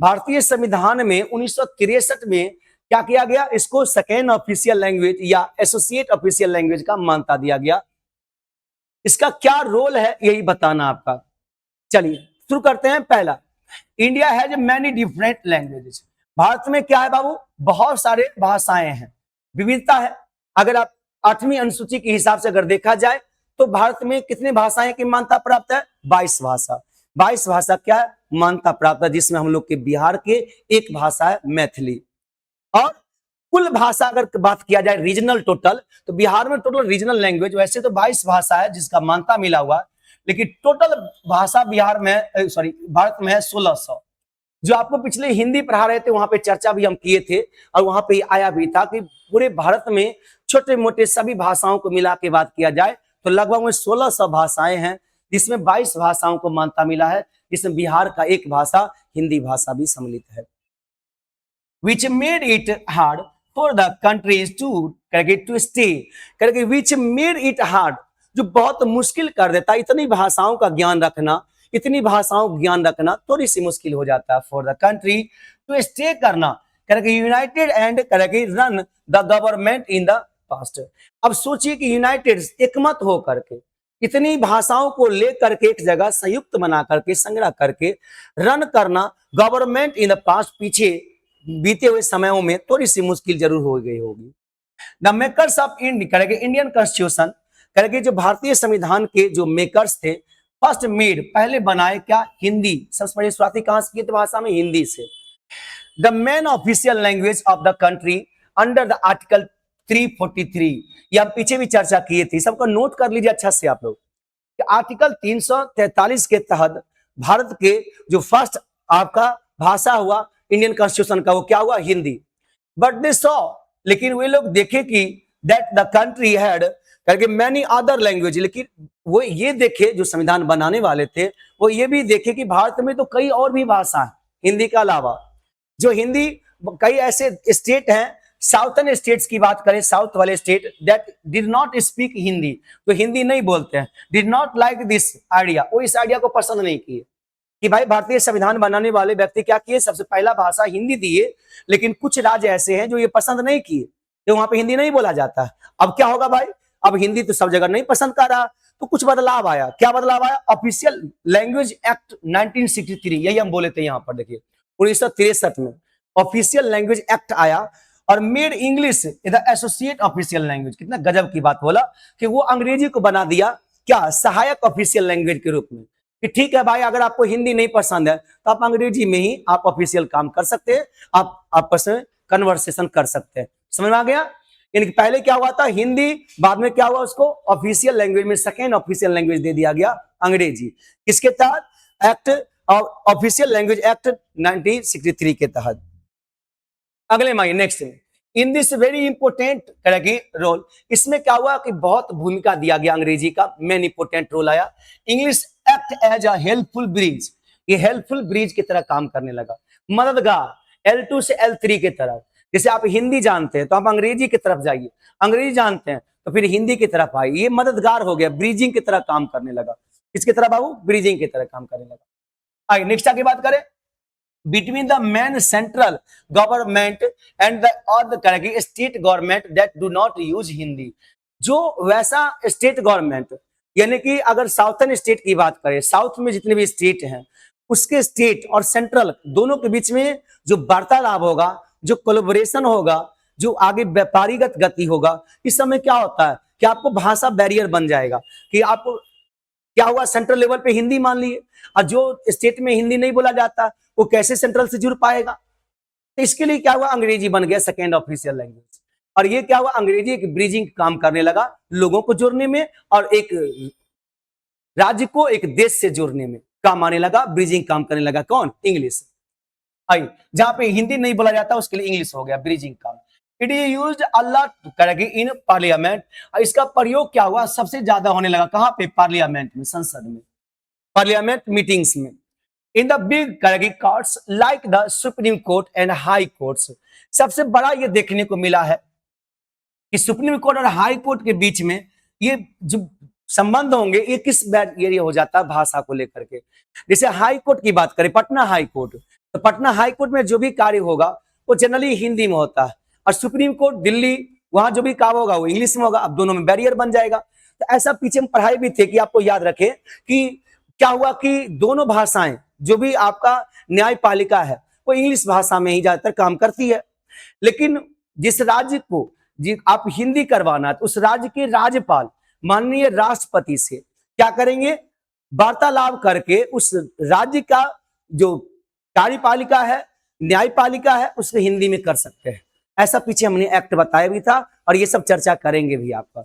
भारतीय संविधान में 1963 में क्या किया गया, इसको सेकेंड ऑफिशियल लैंग्वेज या एसोसिएट ऑफिशियल लैंग्वेज का मान्यता दिया गया। इसका क्या रोल है यही बताना आपका। चलिए शुरू करते हैं। पहला, India has many different languages. Bharat में क्या है बाबू, बहुत सारे भाषाएं हैं, विविधता है। अगर आप 8वीं अनुसूची के हिसाब से अगर देखा जाए तो भारत में कितने भाषाएं की मान्यता प्राप्त है, 22 भाषा। 22 भाषा क्या है, मान्यता प्राप्त है, जिसमें हम लोग के बिहार के एक भाषा है मैथिली। और कुल भाषा अगर बात किया जाए रीजनल टोटल, तो बिहार में टोटल रीजनल लैंग्वेज वैसे तो 22 भाषा है जिसका मान्यता मिला हुआ, लेकिन टोटल भाषा बिहार में भारत में है 1600। जो आपको पिछले हिंदी पढ़ा रहे थे वहां पे चर्चा भी हम किए थे और वहां पे आया भी था कि पूरे भारत में छोटे मोटे सभी भाषाओं को मिला के बात किया जाए तो लगभग में 1600 भाषाएं हैं, जिसमें 22 भाषाओं को मान्यता मिला है, जिसमें बिहार का एक भाषा हिंदी भाषा भी सम्मिलित है। Which made it hard for the countries to stay, which made it hard, जो बहुत मुश्किल कर देता है इतनी भाषाओं का ज्ञान रखना, इतनी भाषाओं का ज्ञान रखना थोड़ी सी मुश्किल हो जाता है for the country to stay करना, united and run the government in the past. अब सोचिए कि यूनाइटेड एकमत हो करके इतनी भाषाओं को लेकर के एक जगह संयुक्त बना करके संग्रह करके रन करना गवर्नमेंट इन द पास्ट, पीछे बीते हुए समयों में थोड़ी सी मुश्किल जरूर हो गई होगी। The makers of Indian constitution, जो भारतीय संविधान के जो मेकर्स थे, फर्स्ट मेड, पहले बनाए क्या, हिंदी। सबसे पहले शुरुआती कहां से की भाषा में, हिंदी से। The main official language of the country under the article 343, ये हम पीछे भी चर्चा किए थे, सबको नोट कर लीजिए अच्छा से आप लोग। आर्टिकल 343 के तहत भारत के जो फर्स्ट आपका भाषा हुआ इंडियन कॉन्स्टिट्यूशन का, वो क्या हुआ, हिंदी। बट दे सॉ, लेकिन वे लोग देखे कि दैट द कंट्री हैड करके मैनी अदर लैंग्वेज, लेकिन वो ये देखे, जो संविधान बनाने वाले थे वो ये भी देखे कि भारत में तो कई और भी भाषा है हिंदी के अलावा। जो हिंदी, कई ऐसे स्टेट हैं, साउथर्न स्टेट्स की बात करें, साउथ वाले state that did not speak Hindi, तो हिंदी नहीं बोलते हैं, did not like this idea, वो इस आइडिया को पसंद नहीं किए कि भाई भारतीय संविधान बनाने वाले व्यक्ति क्या किए, सबसे पहला भाषा हिंदी दिए, लेकिन कुछ राज्य ऐसे हैं जो ये पसंद नहीं किए, तो वहां पे हिंदी नहीं बोला जाता। अब क्या होगा भाई, अब हिंदी तो सब जगह नहीं पसंद कर रहा, तो कुछ बदलाव आया। क्या बदलाव आया, ऑफिशियल लैंग्वेज एक्ट 1963, यही हम बोले थे यहाँ पर, देखिए 1963 में ऑफिशियल लैंग्वेज एक्ट आया और made English the associate official language. कितना गजब की बात बोला कि वो अंग्रेजी को बना दिया क्या, सहायक ऑफिशियल लैंग्वेज के रूप में, कि ठीक है भाई अगर आपको हिंदी नहीं पसंद है तो आप अंग्रेजी में ही आप ऑफिशियल काम कर सकते हैं, आप आपस में कन्वर्सेशन कर सकते हैं। समझ में आ गया, यानी पहले क्या हुआ था हिंदी, बाद में क्या हुआ, उसको ऑफिशियल लैंग्वेज में सेकेंड ऑफिशियल लैंग्वेज दे दिया गया अंग्रेजी। किसके तहत, एक्ट ऑफिशियल लैंग्वेज एक्ट 1963 के तहत। अगले माइए next, in this very important करेगी रोल, इसमें क्या हुआ कि बहुत भूमिका दिया गया अंग्रेजी का, मेन इंपोर्टेंट रोल आया। English act as a helpful bridge, ये हेल्पफुल ब्रिज की तरह काम करने लगा, मददगार, L2 से L3 की तरफ। जैसे आप हिंदी जानते हैं तो आप अंग्रेजी की तरफ जाइए, अंग्रेजी जानते हैं तो फिर हिंदी की तरफ आइए, ये मददगार हो गया, ब्रिजिंग की तरह काम करने लगा। किसकी तरह बाबू, ब्रिजिंग की तरह काम करने लगा। आइए नेक्स्ट आगे बात करें, between the main central government and the other state government that do not use Hindi. जो वैसा स्टेट गवर्नमेंट, यानी कि अगर साउथर्न स्टेट की बात करें, साउथ में जितने भी स्टेट हैं उसके स्टेट और सेंट्रल दोनों के बीच में जो वार्तालाप होगा, जो कोलैबोरेशन होगा, जो आगे व्यापारीगत गति होगा, इस समय क्या होता है कि आपको भाषा बैरियर बन जाएगा कि आपको क्या हुआ, सेंट्रल लेवल पे हिंदी मान लिए, और जो स्टेट में हिंदी नहीं बोला जाता वो कैसे सेंट्रल से जुड़ पाएगा। तो इसके लिए क्या हुआ, अंग्रेजी बन गया सेकेंड ऑफिशियल लैंग्वेज, और ये क्या हुआ, अंग्रेजी एक ब्रिजिंग काम करने लगा लोगों को जोड़ने में और एक राज्य को एक देश से जोड़ने में काम आने लगा, ब्रिजिंग काम करने लगा। कौन, इंग्लिश। आई जहां पे हिंदी नहीं बोला जाता उसके लिए इंग्लिश हो गया ब्रिजिंग काम। It is used a lot करेगी इन पार्लियामेंट, इसका प्रयोग क्या हुआ, सबसे ज्यादा होने लगा कहां पे, पार्लियामेंट में, संसद में। पार्लियामेंट मीटिंग्स में, in the big courts like the supreme court and high courts. सबसे बड़ा ये देखने को मिला है कि सुप्रीम कोर्ट और हाई कोर्ट के बीच में ये जो संबंध होंगे ये किस ये हो जाता है भाषा को लेकर के। जैसे हाई कोर्ट की बात करें, पटना हाई कोर्ट, तो पटना हाई कोर्ट में जो भी कार्य होगा वो जनरली हिंदी में होता है, और सुप्रीम कोर्ट दिल्ली, वहां जो भी काम होगा वो इंग्लिश में होगा। अब दोनों में बैरियर बन जाएगा। तो ऐसा पीछे में पढ़ाई भी थे कि आपको याद रखें कि क्या हुआ कि दोनों भाषाएं जो भी आपका न्यायपालिका है वो इंग्लिश भाषा में ही ज्यादातर काम करती है। लेकिन जिस राज्य को आप हिंदी करवाना है तो उस राज्य के राज्यपाल माननीय राष्ट्रपति से क्या करेंगे, वार्तालाप करके उस राज्य का जो कार्यपालिका है, न्यायपालिका है, उसको हिंदी में कर सकते हैं। ऐसा पीछे हमने एक्ट बताया भी था और ये सब चर्चा करेंगे भी आपका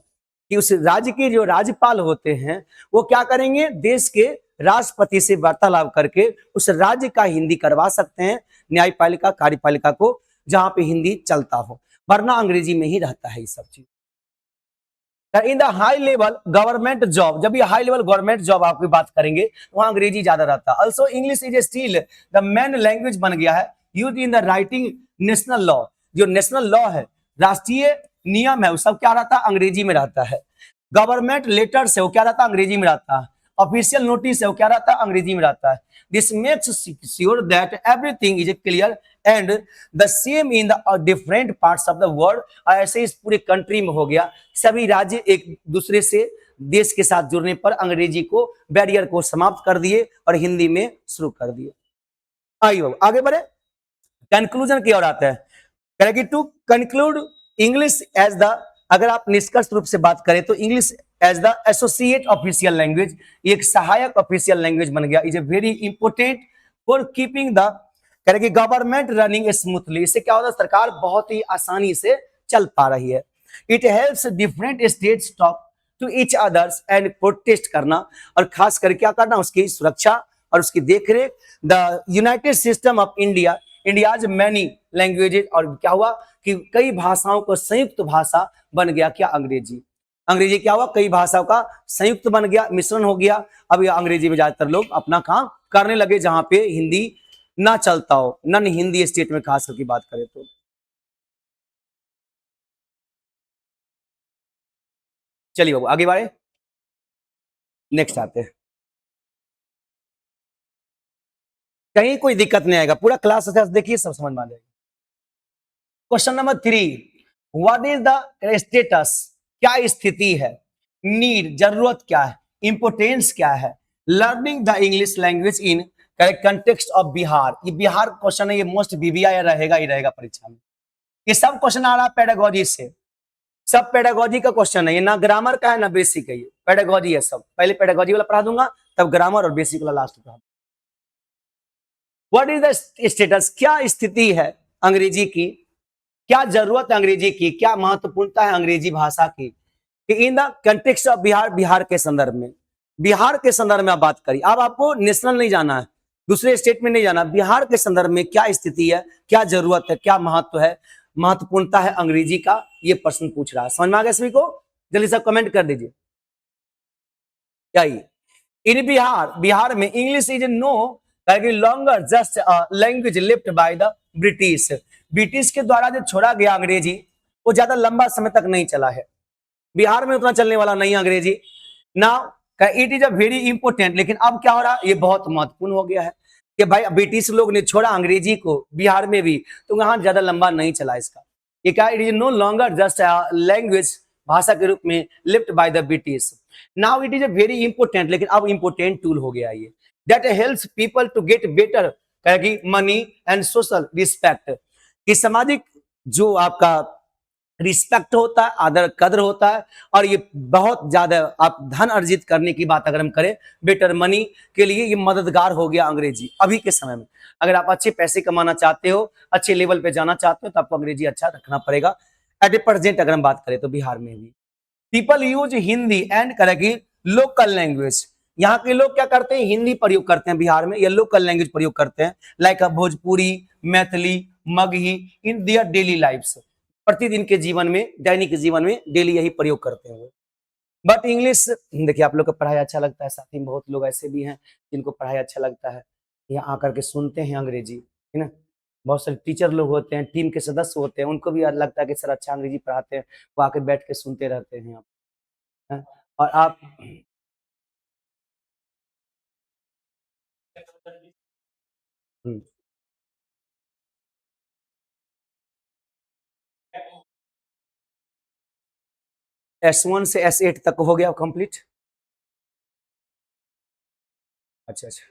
कि उस राज्य के जो राज्यपाल होते हैं वो क्या करेंगे, देश के राष्ट्रपति से वार्तालाप करके उस राज्य का हिंदी करवा सकते हैं, न्यायपालिका कार्यपालिका को, जहां पे हिंदी चलता हो, वरना अंग्रेजी में ही रहता है ये सब चीज। In the high level government job, जब ये हाई लेवल गवर्नमेंट जॉब आपकी बात करेंगे तो वहां अंग्रेजी ज्यादा रहता है। Also English is still the main language बन गया है use in the writing national law. जो नेशनल लॉ है, राष्ट्रीय नियम है, वो सब क्या रहता है, अंग्रेजी में रहता है। गवर्नमेंट लेटर्स है वो क्या रहता है, अंग्रेजी में रहता है। ऑफिशियल नोटिस है वो क्या रहता है, अंग्रेजी में रहता है। This makes sure that everything is clear and the same in the different parts of the world. ऐसे इस पूरे कंट्री में हो गया, सभी राज्य एक दूसरे से देश के साथ जुड़ने पर अंग्रेजी को बैरियर को समाप्त कर दिए और हिंदी में शुरू कर दिए। आइए आगे बढ़े, कंक्लूजन की ओर आता है। करेगी to conclude English as the, अगर आप निष्कर्ष रूप से बात करें तो English as the associate official language, एक सहायक ऑफिशियल लैंग्वेज बन गया। Is a very important for keeping the, करेगी गवर्नमेंट रनिंग स्मूथली। इससे क्या होता है, सरकार बहुत ही आसानी से चल पा रही है। It helps different states talk to each others and protest करना, और खास कर क्या करना, उसकी सुरक्षा और उसकी देखरेख। The United system of India, India's many languages, और क्या हुआ कि कई भाषाओं को संयुक्त भाषा बन गया, क्या, अंग्रेजी। अंग्रेजी क्या हुआ, कई भाषाओं का संयुक्त बन गया, मिश्रण हो गया। अब ये अंग्रेजी में ज्यादातर लोग अपना काम करने लगे, जहां पे हिंदी ना चलता हो, नन हिंदी स्टेट में खास करके बात करें तो। चलिए बाबू आगे बढ़े, नेक्स्ट आते हैं। कहीं कोई दिक्कत नहीं आएगा, पूरा क्लास देखिए सब समझ में आ जाएगा। Question number 3, what is the status, क्या स्थिति है, नीड, जरूरत क्या है, इंपोर्टेंस क्या है, learning the English language in context of Bihar. ये बिहार क्वेश्चन है, ये मोस्ट बीबीआई रहेगा ही रहेगा परीक्षा में। ये सब क्वेश्चन आ रहा है पेडागोजी से, सब पेडागोजी का क्वेश्चन है ये, ना ग्रामर का है ना बेसिक है, ये पेडागोजी है सब। पहले पेडागोजी वाला पढ़ा दूंगा, तब ग्रामर और बेसिक वाला लास्ट पढ़ा। व्हाट इज द स्टेटस, क्या स्थिति है अंग्रेजी की, क्या जरूरत है अंग्रेजी की, क्या महत्वपूर्णता है अंग्रेजी भाषा की। इन the context of Bihar, Bihar के संदर्भ में, बिहार के संदर्भ में आप बात करिए। अब आपको नेशनल नहीं जाना है, दूसरे स्टेट में नहीं जाना, बिहार के संदर्भ में क्या स्थिति है, क्या जरूरत है, क्या महत्व है, महत्वपूर्णता है अंग्रेजी का, ये प्रश्न पूछ रहा है। समझ में आ गया सभी को, जल्दी से कमेंट कर दीजिए। क्या इन बिहार, बिहार में English is no longer just language left by the British. British के द्वारा जो छोड़ा गया अंग्रेजी, वो ज्यादा लंबा समय तक नहीं चला है, बिहार में उतना चलने वाला नहीं अंग्रेजी। Now it is a very important, लेकिन अब क्या हो रहा है, ये बहुत महत्वपूर्ण हो गया है कि भाई ब्रिटिश लोग ने छोड़ा अंग्रेजी को बिहार में भी, तो वहां ज्यादा लंबा नहीं चला इसका। ये क्या, it is no longer just language, भाषा के रूप में left by the British. Now it is a very important, लेकिन अब इंपोर्टेंट टूल हो गया ये, that helps people to get better money and social respect. कि सामाजिक जो आपका रिस्पेक्ट होता है, आदर कद्र होता है, और ये बहुत ज्यादा आप धन अर्जित करने की बात अगर हम करें, बेटर मनी के लिए ये मददगार हो गया अंग्रेजी अभी के समय में। अगर आप अच्छे पैसे कमाना चाहते हो, अच्छे लेवल पे जाना चाहते हो, तो आपको अंग्रेजी अच्छा रखना पड़ेगा। एट ए प्रेजेंट अगर हम बात करें तो बिहार में भी पीपल यूज हिंदी एंड करेगी लोकल लैंग्वेज। यहाँ के लोग क्या करते हैं, हिंदी प्रयोग करते हैं बिहार में, या लोकल लैंग्वेज प्रयोग करते हैं, like Bhojpuri, Maithili, Magahi, in their daily lifes. प्रतिदिन के जीवन में, दैनिक जीवन में डेली यही प्रयोग करते हैं। बट इंग्लिश देखिए आप लोग को पढ़ाई अच्छा लगता है, साथ ही बहुत लोग ऐसे भी हैं जिनको पढ़ाई अच्छा लगता है, यहाँ आकर के सुनते हैं अंग्रेजी, है ना? बहुत सारे टीचर लोग होते हैं, टीम के सदस्य होते हैं, उनको भी लगता है कि सर अच्छा अंग्रेजी पढ़ाते हैं, वो आके बैठ के सुनते रहते हैं यहाँ, हैं? और आप हुँ, S1 से S8 तक हो गया कंप्लीट? अच्छा, अच्छा।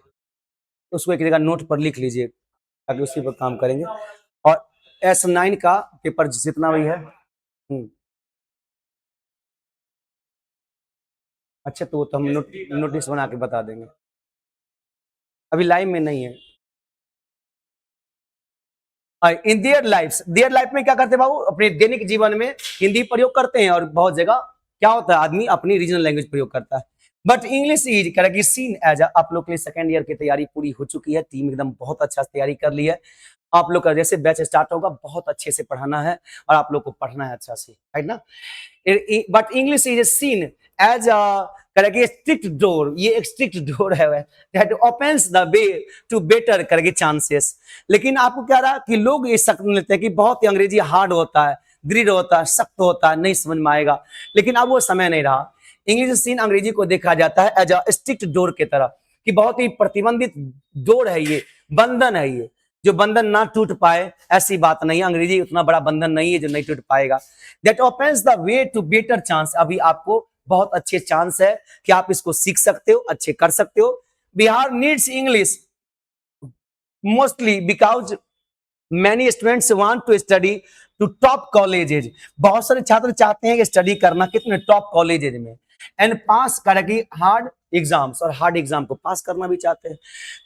तो उसको एक जगह नोट पर लिख लीजिए, ताकि उसी पर काम करेंगे और S9 का पेपर जितना भी है हुँ, अच्छा तो वो तो हम नोटिस बना के बता देंगे। अभी लाइव में नहीं है। इन देयर लाइफ में क्या करते हैं बाबू अपने दैनिक जीवन में हिंदी प्रयोग करते हैं और बहुत जगह क्या होता है आदमी अपनी रीजनल लैंग्वेज प्रयोग करता है but English is correct seen as आप लोग के लिए सेकंड ईयर की तैयारी पूरी हो चुकी है टीम एकदम बहुत अच्छा से तैयारी कर ली है आप लोग का जैसे बैच स्टार्ट होगा बहुत अच्छे से पढ़ाना है और आप लोग को पढ़ना है अच्छा से राइट ना but English is seen as a correct strict door ये एक स्ट्रिक्ट डोर है that opens the way to better correct chances लेकिन आपको क्या रहा कि लोग ये शक लेते हैं कि बहुत ही अंग्रेजी हार्ड होता है दृढ़ होता है सख्त होता है नहीं समझ में आएगा लेकिन अब वो समय नहीं रहा इंग्लिश सीन अंग्रेजी को देखा जाता है एज अ स्ट्रिक्ट डोर की तरह कि बहुत ही प्रतिबंधित डोर है ये बंधन है ये जो बंधन ना टूट पाए ऐसी बात नहीं अंग्रेजी उतना बड़ा बंधन नहीं है जो नहीं टूट पाएगा that opens the way to better chance अभी आपको बहुत अच्छे चांस है कि आप इसको सीख सकते हो अच्छे कर सकते हो Bihar needs English mostly because many students want to study to top colleges बहुत सारे छात्र चाहते हैं कि स्टडी करना कितने टॉप कॉलेजेज में एंड पास करेगी हार्ड एग्जाम्स और हार्ड एग्जाम को पास करना भी चाहते हैं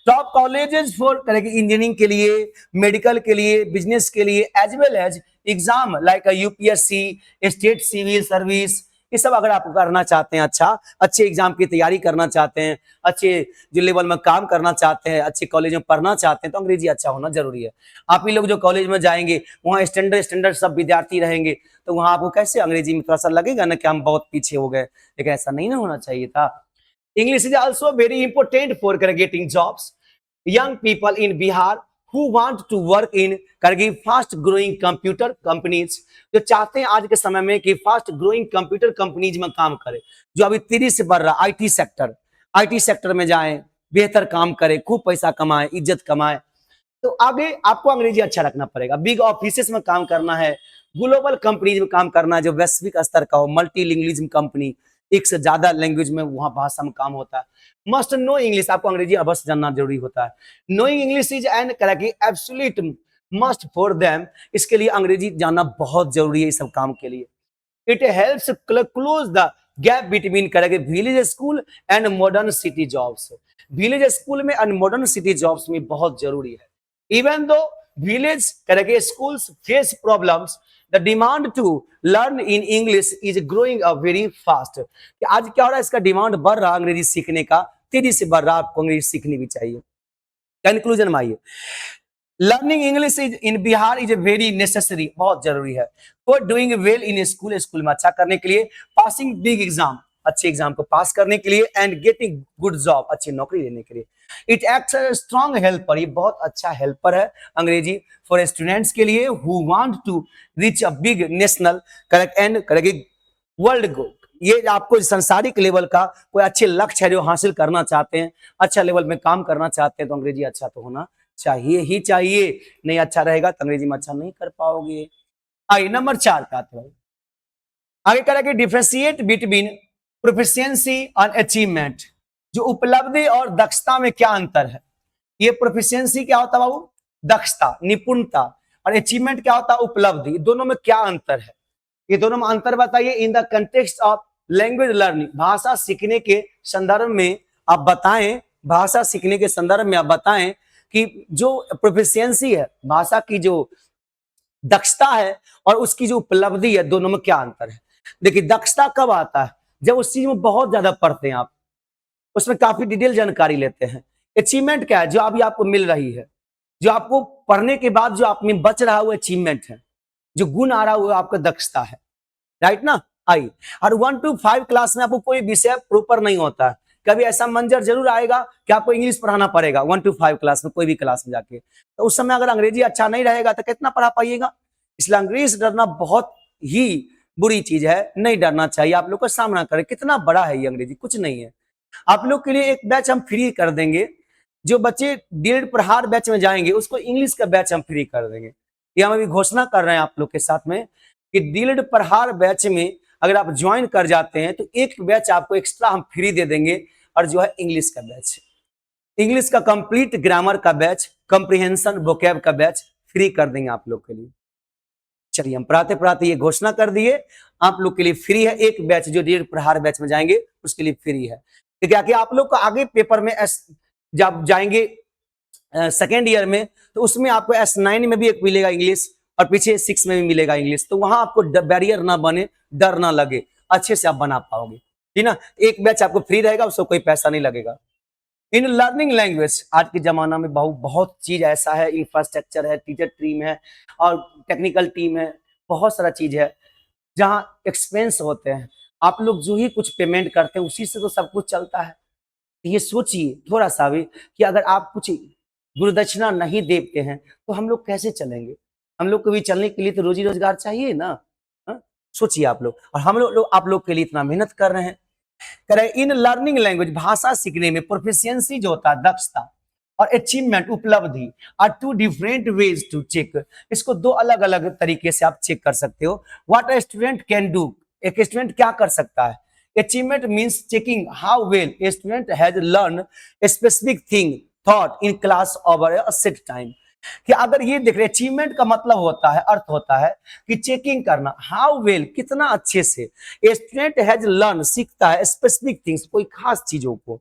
टॉप कॉलेजेस फॉर करेगी इंजीनियरिंग के लिए मेडिकल के लिए बिजनेस के लिए as well as exam like UPSC state civil service ये सब अगर आप करना चाहते हैं अच्छा अच्छे एग्जाम की तैयारी करना चाहते हैं अच्छे जो लेवल में काम करना चाहते हैं अच्छे कॉलेज में पढ़ना चाहते हैं तो अंग्रेजी अच्छा होना जरूरी है आप ही लोग जो कॉलेज में जाएंगे वहाँ स्टैंडर्ड स्टैंडर्ड सब विद्यार्थी रहेंगे तो वहाँ आपको कैसे अंग्रेजी में थोड़ा सा लगेगा ना कि हम बहुत पीछे हो गए लेकिन ऐसा नहीं ना होना चाहिए था English is also very important for getting jobs young people in Bihar who want to work in करगी फास्ट ग्रोइंग कंप्यूटर कंपनीज जो चाहते हैं आज के समय में कि फास्ट ग्रोइंग कंप्यूटर कंपनीज में काम करें जो अभी तेजी से बढ़ रहा आईटी सेक्टर में जाएं बेहतर काम करें खूब पैसा कमाएं इज्जत कमाएं तो आगे आपको अंग्रेजी अच्छा रखना पड़ेगा बिग ऑफिसेस में काम करना है ग्लोबल कंपनीज में काम करना है जो वैश्विक स्तर का हो मल्टी लिंग्विज्म कंपनी एक से ज्यादा लैंग्वेज में वहां भाषा में काम होता है मस्ट नो इंग्लिश आपको अंग्रेजी अवश्य जानना जरूरी होता है knowing English is an correct absolute must for them इसके लिए अंग्रेजी जानना बहुत जरूरी है इस सब काम के लिए it helps close the gap between correct village school and modern city jobs village school में एंड मॉडर्न सिटी जॉब्स में बहुत जरूरी है even though village karage schools face problems the demand to learn in english is growing up very fast कि आज क्या हो रहा है इसका डिमांड बढ़ रहा है अंग्रेजी सीखने का तेजी से बढ़ रहा है आपको अंग्रेजी सीखनी भी चाहिए कंक्लूजन में आइए learning English is in Bihar is a very necessary बहुत जरूरी है for doing well in school school में अच्छा करने के लिए पासिंग बिग एग्जाम अच्छे एग्जाम को पास करने के लिए एंड गेटिंग गुड जॉब अच्छी नौकरी लेने के लिए इट एक्ट्स स्ट्रॉन्ग हेल्पर ये बहुत अच्छा हेल्पर है अंग्रेजी फॉर स्टूडेंट्स के लिए who want to reach a big national correct and correct world goal ये आपको सांसारिक लेवल का कोई अच्छे लक्ष्य है जो हासिल करना चाहते हैं अच्छा लेवल में काम करना चाहते हैं तो अंग्रेजी अच्छा तो होना चाहिए ही चाहिए नहीं अच्छा रहेगा तो अंग्रेजी में अच्छा नहीं कर पाओगे आइए नंबर 4 का तो आगे करेंगे डिफरेंशिएट बिटवीन प्रोफिशिएंसी और अचीवमेंट जो उपलब्धि और दक्षता में क्या अंतर है ये प्रोफिशिएंसी क्या होता है बाबू दक्षता निपुणता और अचीवमेंट क्या होता है उपलब्धि दोनों में क्या अंतर है ये दोनों में अंतर बताइए इन the context of language learning भाषा सीखने के संदर्भ में आप बताएं भाषा सीखने के संदर्भ में आप बताएं कि जो प्रोफिशिएंसी है भाषा की जो दक्षता है और उसकी जो उपलब्धि है दोनों में क्या अंतर है देखिए दक्षता कब आता है जब उस चीज में बहुत ज्यादा पढ़ते हैं आप उसमें काफी डिटेल जानकारी लेते हैं अचीवमेंट क्या है जो अभी आपको मिल रही है जो आपको पढ़ने के बाद जो आप में बच रहा है वो अचीवमेंट है जो गुण आ रहा है वो आपका दक्षता है राइट ना आई। और 1 to 5 क्लास में आपको कोई विषय प्रॉपर नहीं होता है। कभी ऐसा मंजर जरूर आएगा कि आपको इंग्लिश पढ़ाना पड़ेगा 1 to 5 क्लास में, कोई भी क्लास में जाके। तो उस समय अगर अंग्रेजी अच्छा नहीं रहेगा तो कितना पढ़ा पाइएगा। इसलिए अंग्रेजी डरना बहुत ही बुरी चीज है, नहीं डरना चाहिए। आप लोग का सामना करें, कितना बड़ा है ये अंग्रेजी, कुछ नहीं है। आप लोग के लिए एक बैच हम फ्री कर देंगे। जो बच्चे डेढ़ प्रहार बैच में जाएंगे उसको इंग्लिश का बैच हम फ्री कर देंगे। ये हम अभी घोषणा कर रहे हैं आप लोग के साथ में कि डेढ़ प्रहार बैच में अगर आप ज्वाइन कर जाते हैं तो एक बैच आपको एक्स्ट्रा हम फ्री दे देंगे, और जो है इंग्लिश का बैच, इंग्लिश का कंप्लीट ग्रामर का बैच, कंप्रिहेंशन वोकैब का बैच फ्री कर देंगे आप लोग के लिए। चलिए, हम पढ़ाते पढ़ाते ये घोषणा कर दिए, आप लोग के लिए फ्री है एक बैच। जो डेढ़ प्रहार बैच में जाएंगे उसके लिए फ्री है। तो क्या कि आप लोग को आगे पेपर में जब जाएंगे सेकेंड ईयर में, तो उसमें आपको S9 में भी एक मिलेगा इंग्लिश, और पीछे 6 में भी मिलेगा इंग्लिश। तो वहां आपको बैरियर ना बने, डर ना लगे, अच्छे से आप बना पाओगे, ठीक ना। एक बैच आपको फ्री रहेगा, उसको कोई पैसा नहीं लगेगा। इन लर्निंग लैंग्वेज, आज के जमाना में बहुत चीज ऐसा है, इंफ्रास्ट्रक्चर है, टीचर टीम है और टेक्निकल टीम है, बहुत सारा चीज है जहाँ एक्सपेंस होते हैं। आप लोग जो ही कुछ पेमेंट करते हैं उसी से तो सब कुछ चलता है। ये सोचिए थोड़ा सा भी कि अगर आप कुछ गुरुदक्षिणा नहीं देते हैं तो हम लोग कैसे चलेंगे। हम लोग को भी चलने के लिए तो रोजी रोजगार चाहिए ना। हाँ? सोचिए आप लोग, और हम लोग आप लोग के लिए इतना मेहनत कर रहे हैं। करें इन लर्निंग लैंग्वेज, भाषा सीखने में प्रोफिशिएंसी जो होता है, दक्षता और अचीवमेंट, उपलब्धि, are two different ways to check. इसको दो अलग अलग तरीके से आप चेक कर सकते हो। What a student can do, एक स्टूडेंट क्या कर सकता है। Achievement means checking how well a student has learn a specific thing thought in class over a set time. कि अगर ये देख रहे, अचीवमेंट का मतलब होता है, अर्थ होता है कि चेकिंग करना, हाउ वेल कितना अच्छे से स्टूडेंट हैज लर्न, सीखता है, स्पेसिफिक थिंग्स कोई खास चीजों को,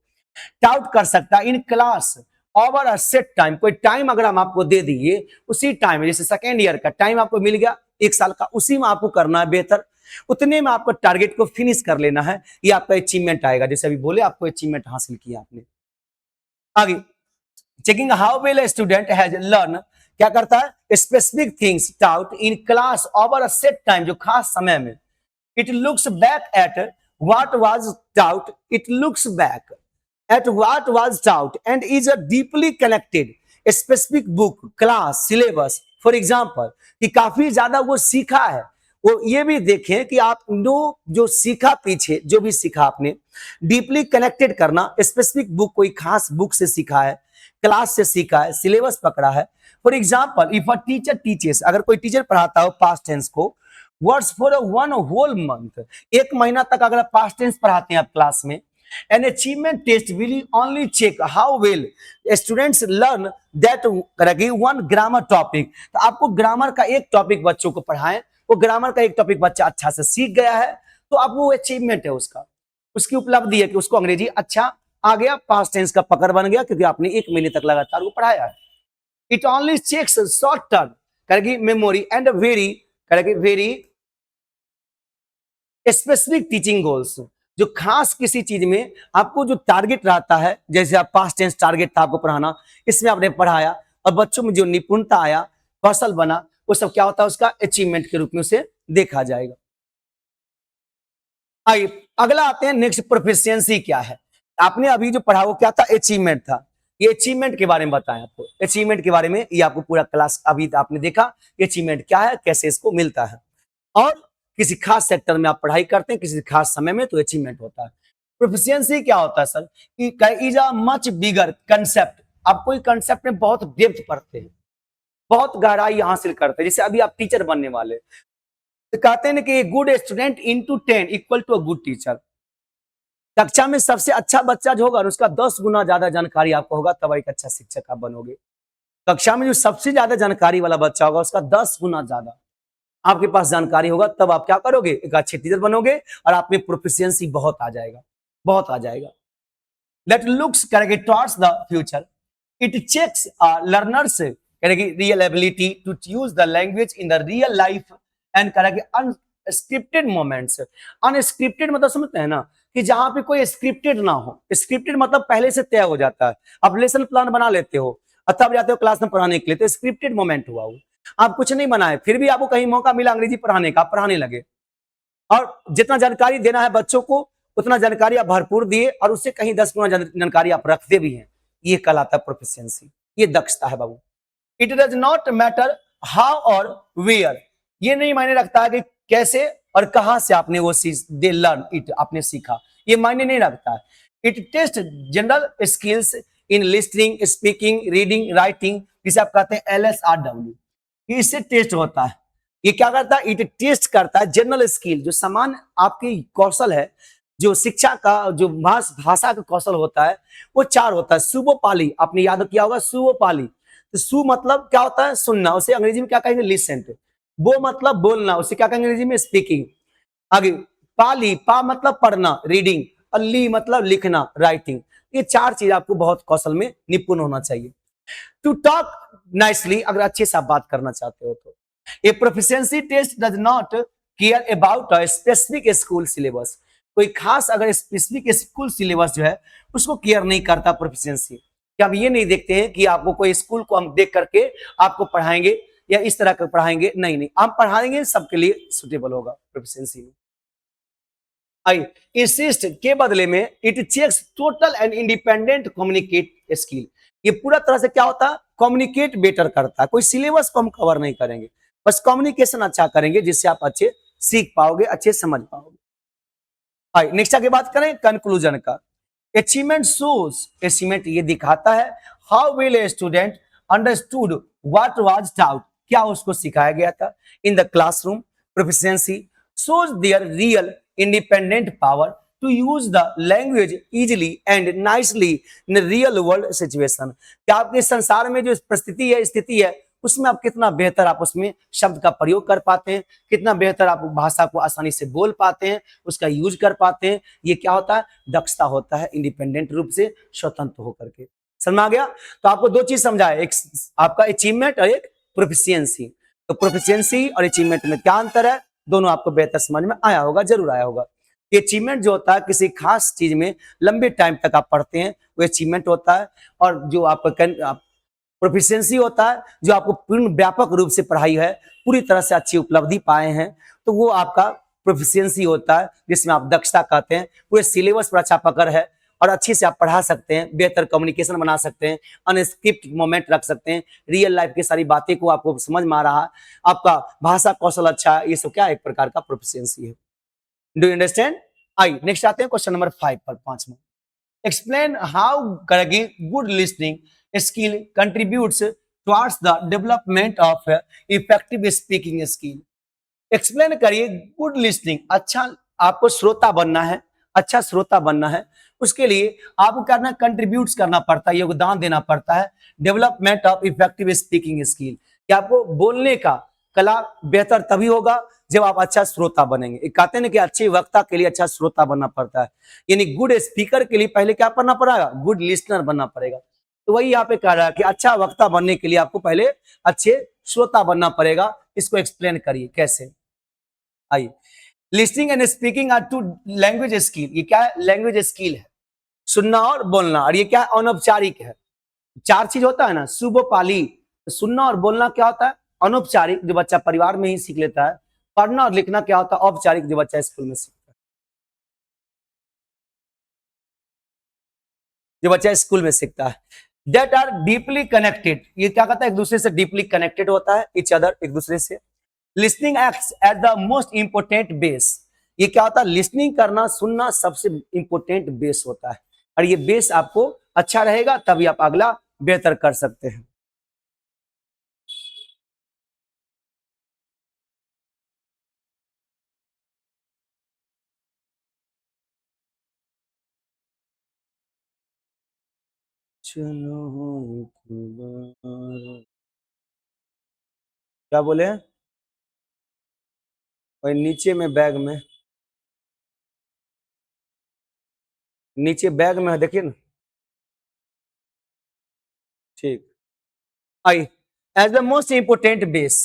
टाउट कर सकता है in class over a set time, कोई टाइम अगर हम आपको दे दिए उसी टाइम, जैसे सेकेंड ईयर का टाइम आपको मिल गया 1 साल का, उसी में आपको करना है बेहतर, उतने में आपको टारगेट को फिनिश कर लेना है। ये आपका अचीवमेंट आएगा। जैसे अभी बोले आपको अचीवमेंट हासिल किया आपने। आगे, checking how well student has learn, क्या करता है, specific things taut in class over a set time, जो खास समय में। It looks back at what was taut, it looks back at what was taut and is a deeply connected specific book, class, syllabus. For example, कि काफी ज्यादा वो सीखा है, वो ये भी देखें कि आप जो सीखा, पीछे जो भी सीखा आपने, डीपली कनेक्टेड करना, स्पेसिफिक बुक, कोई खास बुक से सीखा है, क्लास से सीखा है, सिलेबस पकड़ा है। For example, if a teacher teaches, अगर कोई टीचर पढ़ाता हो पास्ट टेंस को, वर्ड्स फॉर 1 whole month, 1 महीना तक अगर पास्ट टेंस पढ़ाते हैं आप क्लास में, an achievement test will only check how well students learn that 1 grammar topic. तो आपको ग्रामर का एक टॉपिक बच्चों को पढ़ाएं, वो ग्रामर का एक टॉपिक बच्चा अच्छा से सीख गया है, तो अब वो अचीवमेंट है उसका, उसकी उपलब्धि है कि उसको अंग्रेजी अच्छा आ गया, पास्ट टेंस का पकड़ बन गया, क्योंकि आपने 1 महीने तक लगातार वो पढ़ाया है। It only checks short term, करेगी मेमोरी एंड वेरी, करेगी वेरी स्पेसिफिक टीचिंग गोल्स, जो खास किसी चीज में आपको जो टारगेट रहता है, जैसे आप पास्ट टेंस टारगेट था आपको पढ़ाना, इसमें आपने पढ़ाया और बच्चों में जो निपुणता आया, कौशल बना, वो सब क्या होता है, उसका अचीवमेंट के रूप में उसे देखा जाएगा। आइए अगला आते हैं, नेक्स्ट प्रोफिशिएंसी क्या है। आपने अभी जो पढ़ा वो क्या था, अचीवमेंट था। ये अचीवमेंट के बारे में बताएं आपको, अचीवमेंट के बारे में ये आपको पूरा क्लास अभी आपने देखा, अचीवमेंट क्या है, कैसे इसको मिलता है। और किसी खास सेक्टर में आप पढ़ाई करते हैं, किसी खास समय में, तो अचीवमेंट होता है। प्रोफिशिएंसी क्या होता है सर, कि is a much bigger concept, आप कोई कंसेप्ट में बहुत डेप्थ पढ़ते हैं, बहुत गहराई हासिल करते हैं। जैसे अभी आप टीचर बनने वाले, तो कहते हैं कि good student into 10 equal to a good teacher. कक्षा में सबसे अच्छा बच्चा जो होगा उसका 10 गुना ज्यादा जानकारी आपको होगा, तब एक अच्छा शिक्षक आप बनोगे। कक्षा में जो सबसे ज्यादा जानकारी वाला बच्चा होगा उसका 10 गुना ज्यादा आपके पास जानकारी होगा, तब आप क्या करोगे, एक अच्छे टीचर बनोगे, और आप में प्रोफिशिएंसी बहुत आ जाएगा, बहुत आ जाएगा। दैट लुक्स करेंगे towards the future, it checks learners करेंगे real ability to use the language in the real life and करेंगे अनस्क्रिप्टेड मोमेंट्स। अनस्क्रिप्टेड मतलब समझते हैं ना, कि जहां पे कोई स्क्रिप्टेड ना हो। स्क्रिप्टेड मतलब पहले से तय हो जाता है, आप लेसन प्लान बना लेते हो और तब जाते हो क्लास में पढ़ाने के लिए, तो स्क्रिप्टेड मोमेंट हुआ वो। आप कुछ नहीं बनाए, फिर भी आपको कहीं मौका मिला अंग्रेजी पढ़ाने का, आप पढ़ाने लगे, और जितना जानकारी देना है बच्चों को उतना जानकारी आप भरपूर दिए और उससे कहीं 10 गुना जानकारी आप रखते भी हैं, ये कहलाता है प्रोफिशिएंसी, ये दक्षता है बाबू। It does not matter how और वेयर, ये नहीं मायने रखता है कि कैसे और कहां से आपने वो चीज दे लर्न इट आपने सीखा, ये मायने नहीं रखता है। It taste general skills in listening, speaking, reading, writing, जिसे आप कहते हैं LSRW, इससे टेस्ट होता है। ये क्या करता है, इट टेस्ट करता है जनरल स्किल, जो समान आपकी कौशल है, जो शिक्षा का जो भाषा का कौशल होता है वो 4 होता है। सुबोपाली आपने याद किया होगा, सुबोपाली, तो सु मतलब क्या होता है सुनना, उसे अंग्रेजी में क्या कहेंगे लिसन। वो मतलब बोलना, उसे क्या कहेंगे अंग्रेजी में स्पीकिंग। आगे पाली, पा मतलब पढ़ना रीडिंग, और ली मतलब लिखना राइटिंग। ये 4 चीज आपको बहुत कौशल में निपुण होना चाहिए। टू टॉक नाइसली, अगर अच्छे से आप बात करना चाहते हो तो। A proficiency test does not care about a specific school syllabus, कोई खास अगर स्पेसिफिक स्कूल सिलेबस जो है उसको केयर नहीं करता प्रोफिशिएंसी। क्या हम ये नहीं देखते हैं कि आपको कोई स्कूल को हम देख करके आपको पढ़ाएंगे या इस तरह का पढ़ाएंगे, नहीं नहीं, हम पढ़ाएंगे सबके लिए सुटेबल होगा प्रोफिशिएंसी में। आई इंसिस्ट के बदले में it checks total and independent communicate skill, ये पूरा तरह से क्या होता है कम्युनिकेट बेटर करता है। कोई सिलेबस को हम कवर नहीं करेंगे, बस कम्युनिकेशन अच्छा करेंगे जिससे आप अच्छे सीख पाओगे, अच्छे समझ पाओगे। आई नेक्स्ट आगे बात करें कंक्लूजन का। अचीवमेंट शोज, अचीवमेंट ये दिखाता है how well a student understood what was taut, क्या उसको सिखाया गया था in the classroom. Proficiency shows their real independent power to use the language easily and nicely in a real world situation, क्या आपके संसार में जो परिस्थिति है स्थिति है उसमें आप कितना बेहतर आप उसमें शब्द का प्रयोग कर पाते हैं, कितना बेहतर आप भाषा को आसानी से बोल पाते हैं, उसका यूज कर पाते हैं। ये क्या होता है दक्षता होता है, इंडिपेंडेंट रूप से स्वतंत्र होकर के। समझ में आ गया? तो आपको 2 चीज समझाए, एक आपका अचीवमेंट और एक प्रोफिशिएंसी। तो प्रोफिशिएंसी और अचीवमेंट में क्या अंतर है, दोनों आपको बेहतर समझ में आया होगा, जरूर आया होगा। ये अचीवमेंट जो होता है किसी खास चीज में लंबे टाइम तक आप पढ़ते हैं वो अचीवमेंट होता है, और जो आपका प्रोफिशिएंसी होता है जो आपको पूर्ण व्यापक रूप से पढ़ाई है, पूरी तरह से अच्छी उपलब्धि पाए हैं, तो वो आपका प्रोफिशिएंसी होता है जिसमें आप दक्षता कहते हैं। पूरे सिलेबस पर अच्छा पकड़ है और अच्छे से आप पढ़ा सकते हैं, बेहतर कम्युनिकेशन बना सकते हैं, अनस्क्रिप्ट मोमेंट रख सकते हैं, रियल लाइफ की सारी बातें को आपको समझ में आ रहा है, आपका भाषा कौशल अच्छा है, ये सब क्या एक प्रकार का प्रोफिशिएंसी है। Do you understand? I next आते हैं क्वेश्चन नंबर 5 पर, 5वां। एक्सप्लेन हाउ करेगी good listening skill contributes towards the development of effective speaking skill. Explain करिए गुड लिसनिंग, अच्छा आपको श्रोता बनना है, अच्छा श्रोता बनना है, उसके लिए आपको करना कंट्रीब्यूट करना पड़ता है, योगदान देना पड़ता है development of effective speaking skill, कि आपको बोलने का कला बेहतर तभी होगा जब आप अच्छा श्रोता बनेंगे। कहते हैं ना कि अच्छे वक्ता के लिए अच्छा श्रोता बनना पड़ता है, यानी गुड स्पीकर के लिए पहले क्या बनना पड़ेगा, गुड लिसनर बनना पड़ेगा। तो वही यहाँ पे कह रहा है कि अच्छा वक्ता बनने के लिए आपको पहले अच्छे श्रोता बनना पड़ेगा। इसको एक्सप्लेन करिए कैसे। आइए, listening and speaking are two language skill, ये क्या है लैंग्वेज स्किल है, सुनना और बोलना, और ये क्या अनौपचारिक है। 4 चीज होता है ना, सुबोपाली सुनना और बोलना क्या होता है अनौपचारिक, जो बच्चा परिवार में ही सीख लेता है। पढ़ना और लिखना क्या होता है औपचारिक, जो बच्चा स्कूल में सीखता है, जो बच्चा स्कूल में सीखता है। दैट आर डीपली कनेक्टेड, ये क्या कहता है एक दूसरे से डीपली कनेक्टेड होता है, इच अदर एक दूसरे से। Listening acts at the most important base, ये क्या होता है लिसनिंग करना सुनना सबसे इंपोर्टेंट बेस होता है, और ये बेस आपको अच्छा रहेगा तभी आप अगला बेहतर कर सकते हैं। चलो क्या बोले, और नीचे में बैग में, नीचे बैग में है देखिए ना, ठीक। I as the most important base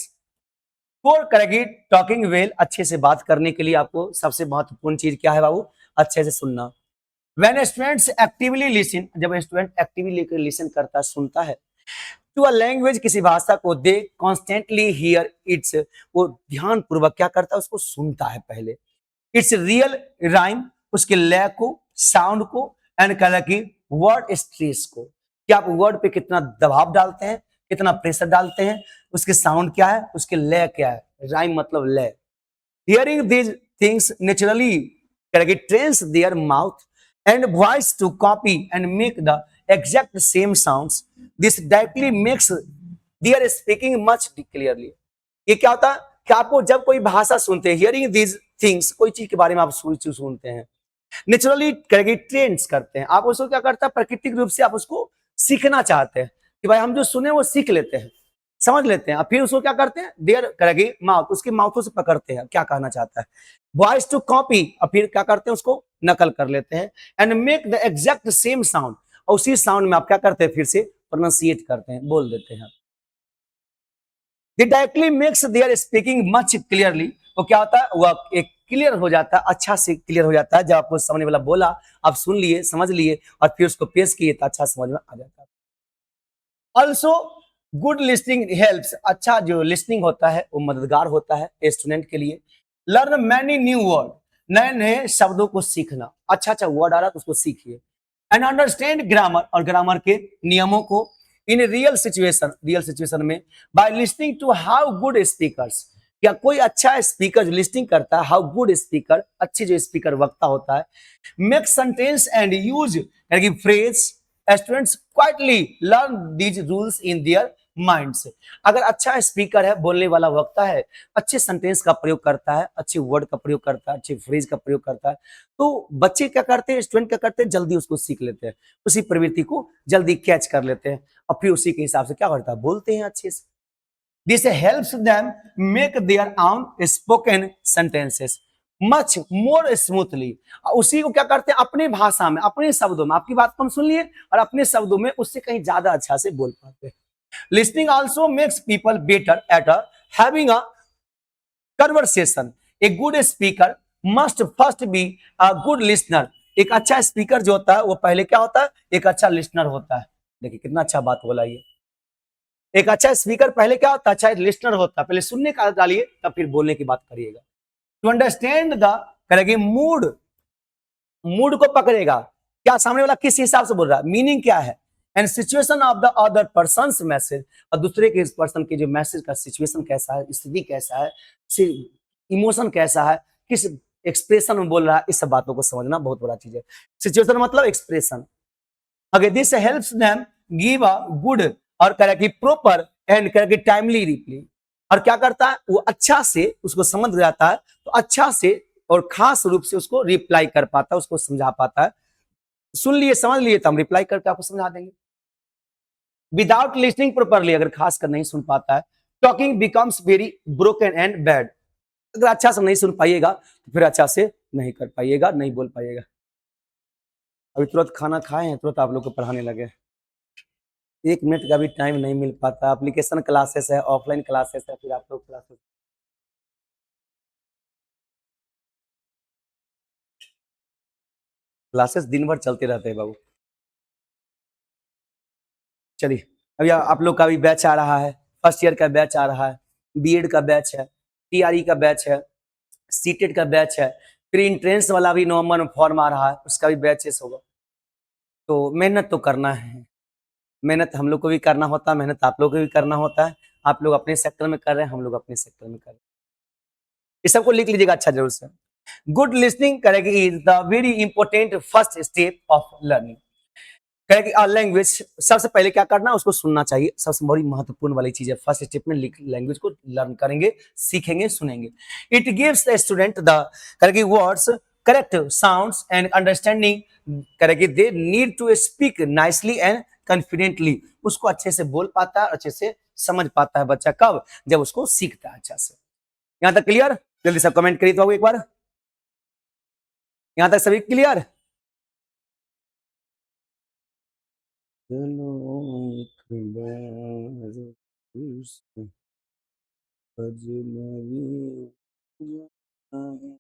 for करेगी टॉकिंग वेल, अच्छे से बात करने के लिए आपको सबसे महत्वपूर्ण चीज क्या है बाबू, अच्छे से सुनना। व्हेन स्टूडेंट्स एक्टिवली लिसन, जब स्टूडेंट एक्टिवली लिसन करता है सुनता है टू अ लैंग्वेज, किसी भाषा को दे कॉन्स्टेंटली हियर इट्स, वो ध्यान पूर्वक क्या करता है उसको सुनता है पहले, इट्स रियल राइम, उसके लय को, साउंड को, एंड कलर की वर्ड स्ट्रेस को, कि आप वर्ड पे कितना दबाव डालते हैं, कितना प्रेशर डालते हैं, उसके साउंड क्या है, उसके लय क्या है, राइम मतलब लय। Hearing these things naturally trains their mouth and voice to copy and make the exact same sounds. This directly makes their speaking much clearly. ये क्या होता है कि आपको जब कोई भाषा सुनते हैं, हियरिंग दीज थिंग्स, कोई चीज के बारे में आप सुनते हैं, नेचुरली ट्रेंड्स करते हैं, आप उसको क्या करता है, प्राकृतिक रूप से आप उसको सीखना चाहते हैं कि भाई हम जो सुने वो सीख लेते हैं, समझ लेते हैं, और फिर उसको क्या करते हैं, देयर करेगी माउथ, उसके माउथों से पकड़ते हैं क्या कहना चाहता है, वॉइस टू कॉपी, और फिर क्या करते हैं, उसको नकल कर लेते हैं, and make the exact same sound, और उसी साउंड में आप क्या करते हैं, फिर से प्रोनाउंसिएट करते हैं, बोल देते हैं। Directly makes there speaking much clearly, वो क्या होता है, वह एक क्लियर हो जाता है, अच्छा से क्लियर हो जाता है, जब आपको सामने वाला बोला, आप सुन लिए, समझ लिए, और फिर उसको पेश किए तो अच्छा समझ में आ जाता है। ऑल्सो गुड लिस्निंग हेल्प्स, अच्छा जो लिस्निंग होता है वो मददगार होता है स्टूडेंट के लिए। लर्न मैनी न्यू वर्ड, नए नए शब्दों को सीखना, अच्छा अच्छा वर्ड आ रहा है तो उसको सीखिए। एंड अंडरस्टैंड ग्रामर, और ग्रामर के नियमों को, इन रियल सिचुएशन में, by listening to how good speakers, या कोई अच्छा स्पीकर जो लिस्निंग करता है, हाउ गुड स्पीकर, अच्छी जो स्पीकर वक्ता होता है, make sentence and use phrase, students quietly learn these rules in their minds. अगर अच्छा स्पीकर है, बोलने वाला वक्ता है, अच्छे सेंटेंस का प्रयोग करता है, अच्छे वर्ड का प्रयोग करता है, अच्छे फ्रेज का प्रयोग करता है, तो बच्चे क्या करते हैं, स्टूडेंट क्या करते हैं, जल्दी उसको सीख लेते हैं, उसी प्रवृत्ति को जल्दी कैच कर लेते हैं, और फिर उसी के हिसाब से क्या करता है, बोलते हैं अच्छे से। This helps them make their own spoken sentences much more smoothly. उसी को क्या करते हैं, अपने भाषा में, अपने शब्दों में, आपकी बात को हम सुन लिए और अपने शब्दों में उससे कहीं ज्यादा अच्छा से बोल पाते हैं। Listening also makes people better at having a conversation. A good speaker must first be a good listener. एक अच्छा स्पीकर जो होता है वो पहले क्या होता है, एक अच्छा लिसनर होता है। देखिए कितना अच्छा बात बोला ये। एक अच्छा स्पीकर पहले क्या होता है, अच्छा लिसनर होता है, पहले सुनने का डालिए तब फिर बोलने की बात करिएगा। टू अंडरस्टैंड द करेंगे मूड, मूड को पकड़ेगा, क्या सामने वाला किस हिसाब से बोल रहा है, मीनिंग क्या है, and situation of the other person message, और दूसरे के पर्सन के जो मैसेज का सिचुएशन कैसा है, स्थिति कैसा है, इमोशन कैसा है, किस एक्सप्रेशन में बोल रहा है, इस सब बातों को समझना बहुत बड़ा चीज है। सिचुएशन मतलब एक्सप्रेशन। अगर this helps them give a good और correct proper and correct timely reply, और क्या करता है वो अच्छा से उसको समझ जाता है, तो अच्छा से और खास रूप से उसको रिप्लाई कर पाता है, उसको समझा पाता है। सुन लिए समझ लिए तो हम रिप्लाई करके आपको समझा देंगे। विदाउट लिसनिंग प्रॉपरली, अगर खास कर नहीं सुन पाता है, talking becomes very broken and bad. अगर अच्छा से नहीं सुन पाइएगा तो फिर अच्छा से नहीं कर पाइएगा, नहीं बोल पाइएगा। अभी तुरंत खाना खाए हैं, तुरंत आप लोग को पढ़ाने लगे, 1 मिनट का भी टाइम नहीं मिल पाता। एप्लीकेशन क्लासेस है, ऑफलाइन क्लासेस है, फिर आप लोग क्लासेस, क्लासेस दिन भर चलते रहते हैं बाबू। चलिए अभी आप लोग का भी बैच आ रहा है, फर्स्ट ईयर का बैच आ रहा है, बीएड का बैच है, टीआरई का बैच है, सीटेट का बैच है, फिर इंट्रेंस वाला भी नवंबर में फॉर्म आ रहा है, उसका भी बैचेस होगा। तो मेहनत तो करना है, मेहनत हम लोग को भी करना होता है, मेहनत आप लोग को भी करना होता है। आप लोग अपने सेक्टर में कर रहे हैं, हम लोग अपने सेक्टर में कर रहे हैं। इस सबको लिख लीजिएगा अच्छा जरूर से। Good listening correct is the very important first step of learning. Correct language, सबसे पहले क्या करना है, उसको सुनना चाहिए, सबसे बड़ी महत्वपूर्ण वाली चीज है। फर्स्ट स्टेप में लैंग्वेज को लर्न करेंगे, सीखेंगे, सुनेंगे। It gives the student the correct words, correct sounds and understanding. Correct they need to speak nicely and confidently. उसको अच्छे से बोल पाता है, अच्छे से समझ पाता है बच्चा, कब, जब उसको सीखता है अच्छा से। यहां तक क्लियर? जल्दी सब कमेंट करिए तो एक बार। यहां तक सभी क्लियर? चलो एक बार फिर अजनबी जाना है।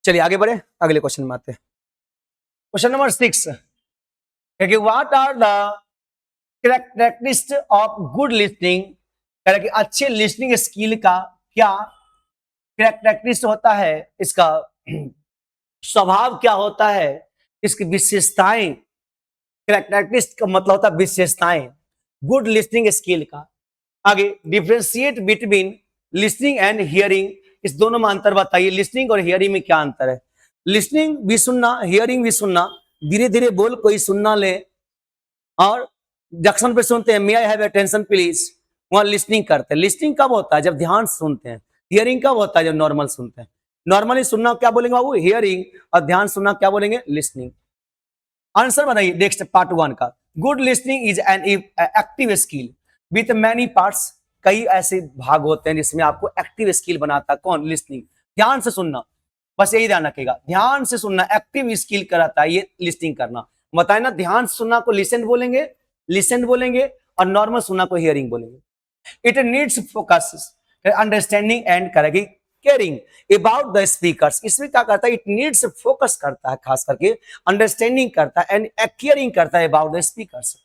चलिए आगे बढ़े, अगले क्वेश्चन में आते हैं। Question number 6, what are the characteristics of good listening, कह कि अच्छे लिसनिंग स्किल का क्या कैरेक्टरिस्टिक्स होता है, इसका स्वभाव क्या होता है, इसकी विशेषताएं। कैरेक्टरिस्टिक्स का मतलब होता है विशेषताएं गुड लिसनिंग स्किल का। आगे differentiate between listening and hearing, इस दोनों में अंतर बताइए। लिसनिंग और हियरिंग में क्या अंतर है? लिसनिंग भी सुनना, हियरिंग भी सुनना, धीरे धीरे बोल कोई सुनना ले, और जंक्शन पे सुनते हैं मे आई हैव अटेंशन प्लीज, वहां लिसनिंग करते हैं। लिसनिंग कब होता है? जब ध्यान से सुनते हैं। हियरिंग कब होता है? जब नॉर्मल सुनते हैं। नॉर्मली सुनना क्या बोलेंगे बाबू? हियरिंग। और ध्यान सुनना क्या बोलेंगे? लिसनिंग। आंसर बताइए नेक्स्ट पार्ट 1 का। Good listening is an active skill with many parts, कई ऐसे भाग होते हैं जिसमें आपको एक्टिव स्किल बनाता है। कौन? लिसनिंग। ध्यान से सुनना, बस यही ध्यान रखिएगा, ध्यान से सुनना एक्टिव स्किल कराता है ये लिसनिंग करना। बताए ना, ध्यान से सुनना को लिसन बोलेंगे, लिसन बोलेंगे, और नॉर्मल सुनना को हियरिंग बोलेंगे। It needs focus, understanding and करेगी केयरिंग अबाउट द स्पीकर्स। इसमें क्या करता है? इट नीड्स फोकस करता है, खास करके अंडरस्टैंडिंग करता है एंड केयरिंग करता है about the speakers.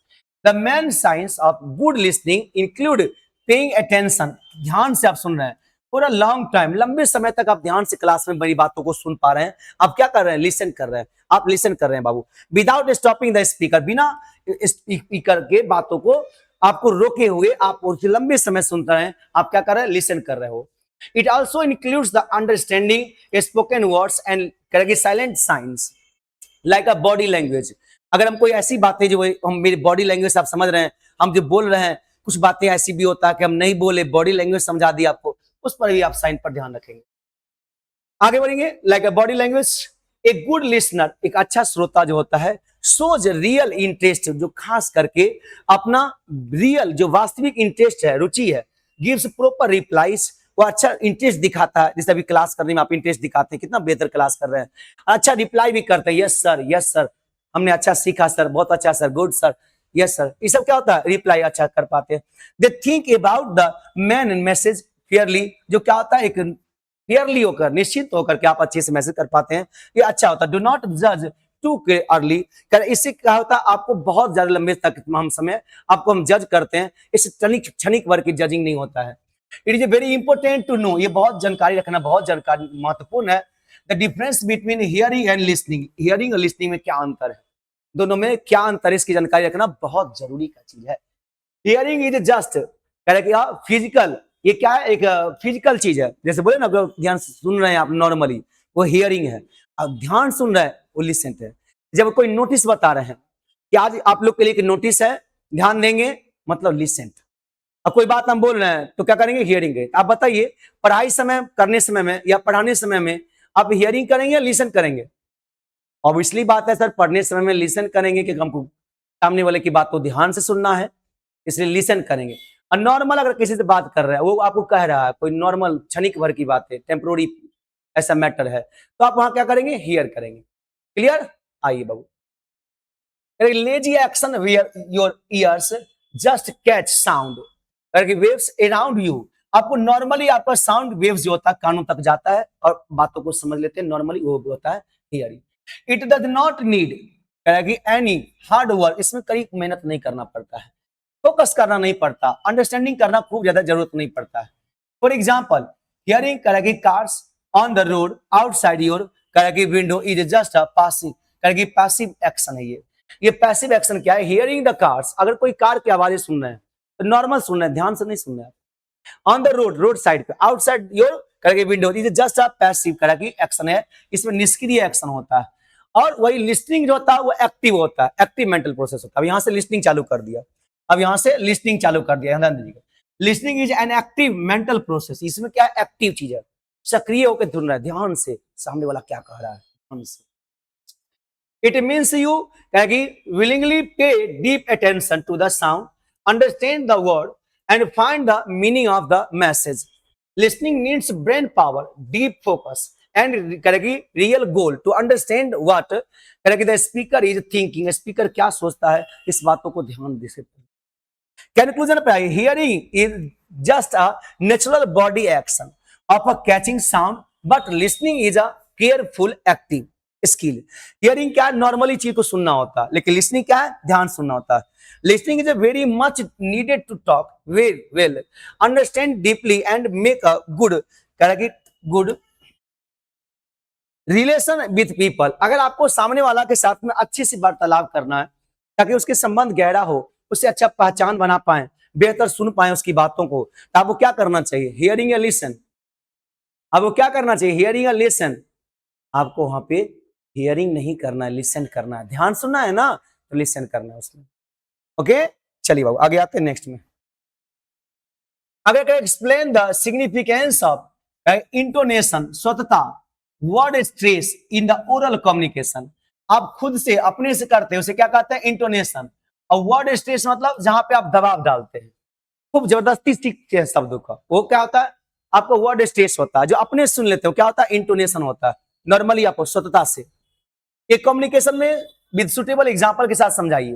The main science of good listening include paying attention, ध्यान से आप सुन रहे हैं पूरा लॉन्ग टाइम, लंबे समय तक आप ध्यान से क्लास में मेरी बातों को सुन पा रहे हैं। आप क्या कर रहे हैं? लिसन कर रहे हैं, आप लिसन कर रहे हैं बाबू। विदाउट स्टॉपिंग द स्पीकर, बिना स्पीकर के बातों को आपको रोके हुए आप लंबे समय सुनते रहे, आप क्या कर रहे हैं? लिसन कर रहे हो। It also includes the understanding spoken words and करेगी silent science like a body language. अगर हम कोई ऐसी बातें जो हम मेरी बॉडी लैंग्वेज आप समझ रहे हैं, हम जो बोल रहे हैं, कुछ बातें ऐसी भी होता है कि हम नहीं बोले, बॉडी लैंग्वेज समझा दी आपको, उस पर भी आप साइन पर ध्यान रखेंगे। आगे बढ़ेंगे। लाइक अ बॉडी लैंग्वेज, एक गुड लिसनर, एक अच्छा श्रोता जो होता है, सोज रियल इंटरेस्ट, जो खास करके अपना रियल जो वास्तविक इंटरेस्ट है, रुचि है, गिव्स प्रॉपर रिप्लाईज, वो अच्छा इंटरेस्ट दिखाता है। जैसे अभी क्लास करने में आप इंटरेस्ट दिखाते हैं, कितना बेहतर क्लास कर रहे हैं, अच्छा रिप्लाई भी करते हैं, यस सर हमने अच्छा सीखा सर, बहुत अच्छा sir, good sir, yes sir. ये सब क्या होता है? रिप्लाई अच्छा कर पाते हैं। They think about the man message Fairlie, जो क्या होता है? एक फेयरली होकर, निश्चित होकर के आप अच्छे से मैसेज कर पाते हैं, ये अच्छा होता है। डू नॉट जज टू अर्ली, इससे क्या होता है? आपको बहुत ज्यादा लंबे तक हम समय आपको हम जज करते हैं, इस क्षणिक वर्ग की जजिंग नहीं होता है। It is very important to know, ये बहुत जानकारी रखना बहुत जानकारी महत्वपूर्ण है। The difference between hearing and listening, hearing और लिसनिंग में क्या अंतर है, दोनों में क्या अंतर है, इसकी जानकारी रखना बहुत जरूरी का चीज है। हियरिंग इज जस्ट फिजिकल, ये क्या है? एक फिजिकल चीज है। जैसे बोले ना, ध्यान से सुन रहे हैं आप नॉर्मली, वो हियरिंग है। अब ध्यान सुन रहे हैं, वो लिसन है। जब कोई नोटिस बता रहे हैं कि आज आप लोग के लिए एक नोटिस है, ध्यान देंगे, मतलब लिसन। अब कोई बात हम बोल रहे हैं तो क्या करेंगे? हियरिंग है। आप बताइए, पढ़ाई समय करने समय में या पढ़ाने समय में आप हियरिंग करेंगे या लिसन करेंगे? ऑब्वियसली बात है सर, पढ़ने समय में लिसन करेंगे कि हमको सामने वाले की बात को ध्यान से सुनना है, इसलिए लिसन करेंगे। और नॉर्मल अगर किसी से बात कर रहा है, वो आपको कह रहा है कोई नॉर्मल क्षणिक भर की बात है, टेम्पोररी ऐसा मैटर है, तो आप वहां क्या करेंगे? हियर करेंगे। क्लियर? आइए बाबू। Lazy action where your ears just catch sound, waves around you. आपको नॉर्मली आपका साउंड वेव्स जो होता है कानों तक जाता है और बातों को समझ लेते हैं, नॉर्मली वो होता है hearing. It does not need any hard work, इसमें कड़ी मेहनत नहीं करना पड़ता है, फोकस करना नहीं पड़ता, अंडरस्टैंडिंग करना खूब ज्यादा जरूरत नहीं पड़ता है। फॉर एग्जाम्पल, हियरिंग करेगी cars on the road outside your करेगी window is just a passing, करेगी पैसिव एक्शन है ये पैसिव एक्शन क्या है? हियरिंग द कार्स, अगर कोई कार की आवाजें सुन रहे हैं तो नॉर्मल सुन रहे हैं, ध्यान से नहीं सुन रहे हैं। On the road, road side पे, आउटसाइड योर करेगी window is just a passive करेगी एक्शन है, इसमें निष्क्रिय एक्शन होता है। और वही लिस्निंग जो होता है वो एक्टिव होता है, एक्टिव मेंटल प्रोसेस होता है। अब यहां से लिस्निंग चालू कर दिया, अब यहां से लिस्निंग चालू कर दिया, ध्यान दीजिएगा। Listening is an active mental process, इसमें क्या एक्टिव चीज है? सक्रिय होकर सुन रहा है, ध्यान से सामने वाला क्या कह रहा है, ध्यान से। It means you willingly pay deep attention to the sound, understand the word and find the meaning of the message. Listening needs brain power, deep focus and real goal to understand what the speaker is thinking, speaker क्या सोचता है, इस बातों को ध्यान दे सकते हैं। Conclusion पे आइए, hearing is just a natural body action of a catching sound, but listening is a careful active skill. Hearing क्या है, नॉर्मली चीज को सुनना होता है, लेकिन लिसनिंग क्या है, ध्यान सुनना होता है। Listening is very much needed to talk well, understand deeply and make a good relation with people. अगर आपको सामने वाला के साथ में अच्छी सी वार्तालाप करना है ताकि उसके संबंध गहरा हो, उससे अच्छा पहचान बना पाए, बेहतर सुन पाए उसकी बातों को, तो आपको क्या करना चाहिए, हियरिंग या लिसन। आपको क्या करना चाहिए, हियरिंग या लिसन। आपको वहां पे हियरिंग नहीं करना है, लिसन करना है। ध्यान सुनना है ना, तो लिसन करना है उसमें। ओके, चलिए बाबू आगे आते हैं नेक्स्ट में। अगर explain the significance of intonation, स्वतः word stress in the oral communication. आप खुद से अपने से करते हैं, उसे क्या कहते हैं, इंटोनेशन। और वर्ड स्ट्रेस मतलब जहां पे आप दबाव डालते हैं, खूब जबरदस्ती सीखते हैं शब्दों का, वो क्या होता है, आपको वर्ड स्ट्रेस होता है। जो अपने सुन लेते हो क्या होता है, इंटोनेशन होता है। नॉर्मली आपको स्वतः से एक कम्युनिकेशन में विद सुटेबल एग्जांपल के साथ समझाइए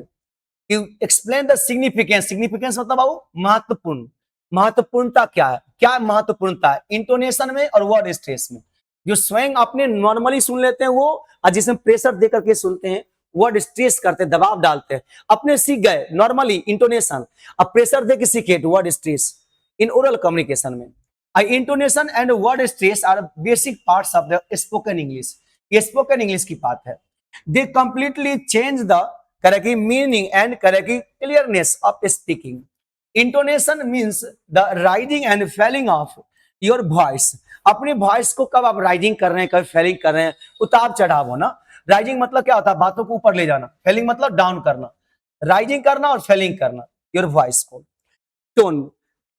कि एक्सप्लेन द सिग्निफिकेंस। सिग्निफिकेंस मतलब बाबू महत्वपूर्ण। महत्वपूर्णता क्या है, क्या महत्वपूर्णता है इंटोनेशन में और वर्ड स्ट्रेस में। जो स्वयं अपने नॉर्मली सुन लेते हैं वो, और जिसमें प्रेशर देकर के सुनते हैं, वर्ड स्ट्रेस करते हैं, दबाव डालते हैं। अपने सीख गए नॉर्मली इंटोनेशन, अब प्रेशर दे के सीखे word stress in oral communication में। Intonation and word stress are basic parts of the spoken English. ये स्पोकन इंग्लिश की बात है। They completely change the correct meaning and correct clearness of speaking. Intonation means the rising and falling of your voice. अपनी voice को कब आप rising कर रहे हैं, कब फैलिंग कर रहे हैं, उतार चढ़ाव होना। राइजिंग मतलब क्या होता है, बातों को ऊपर ले जाना। फैलिंग मतलब डाउन करना। राइजिंग करना और फैलिंग करना योर वॉइस को। टोन,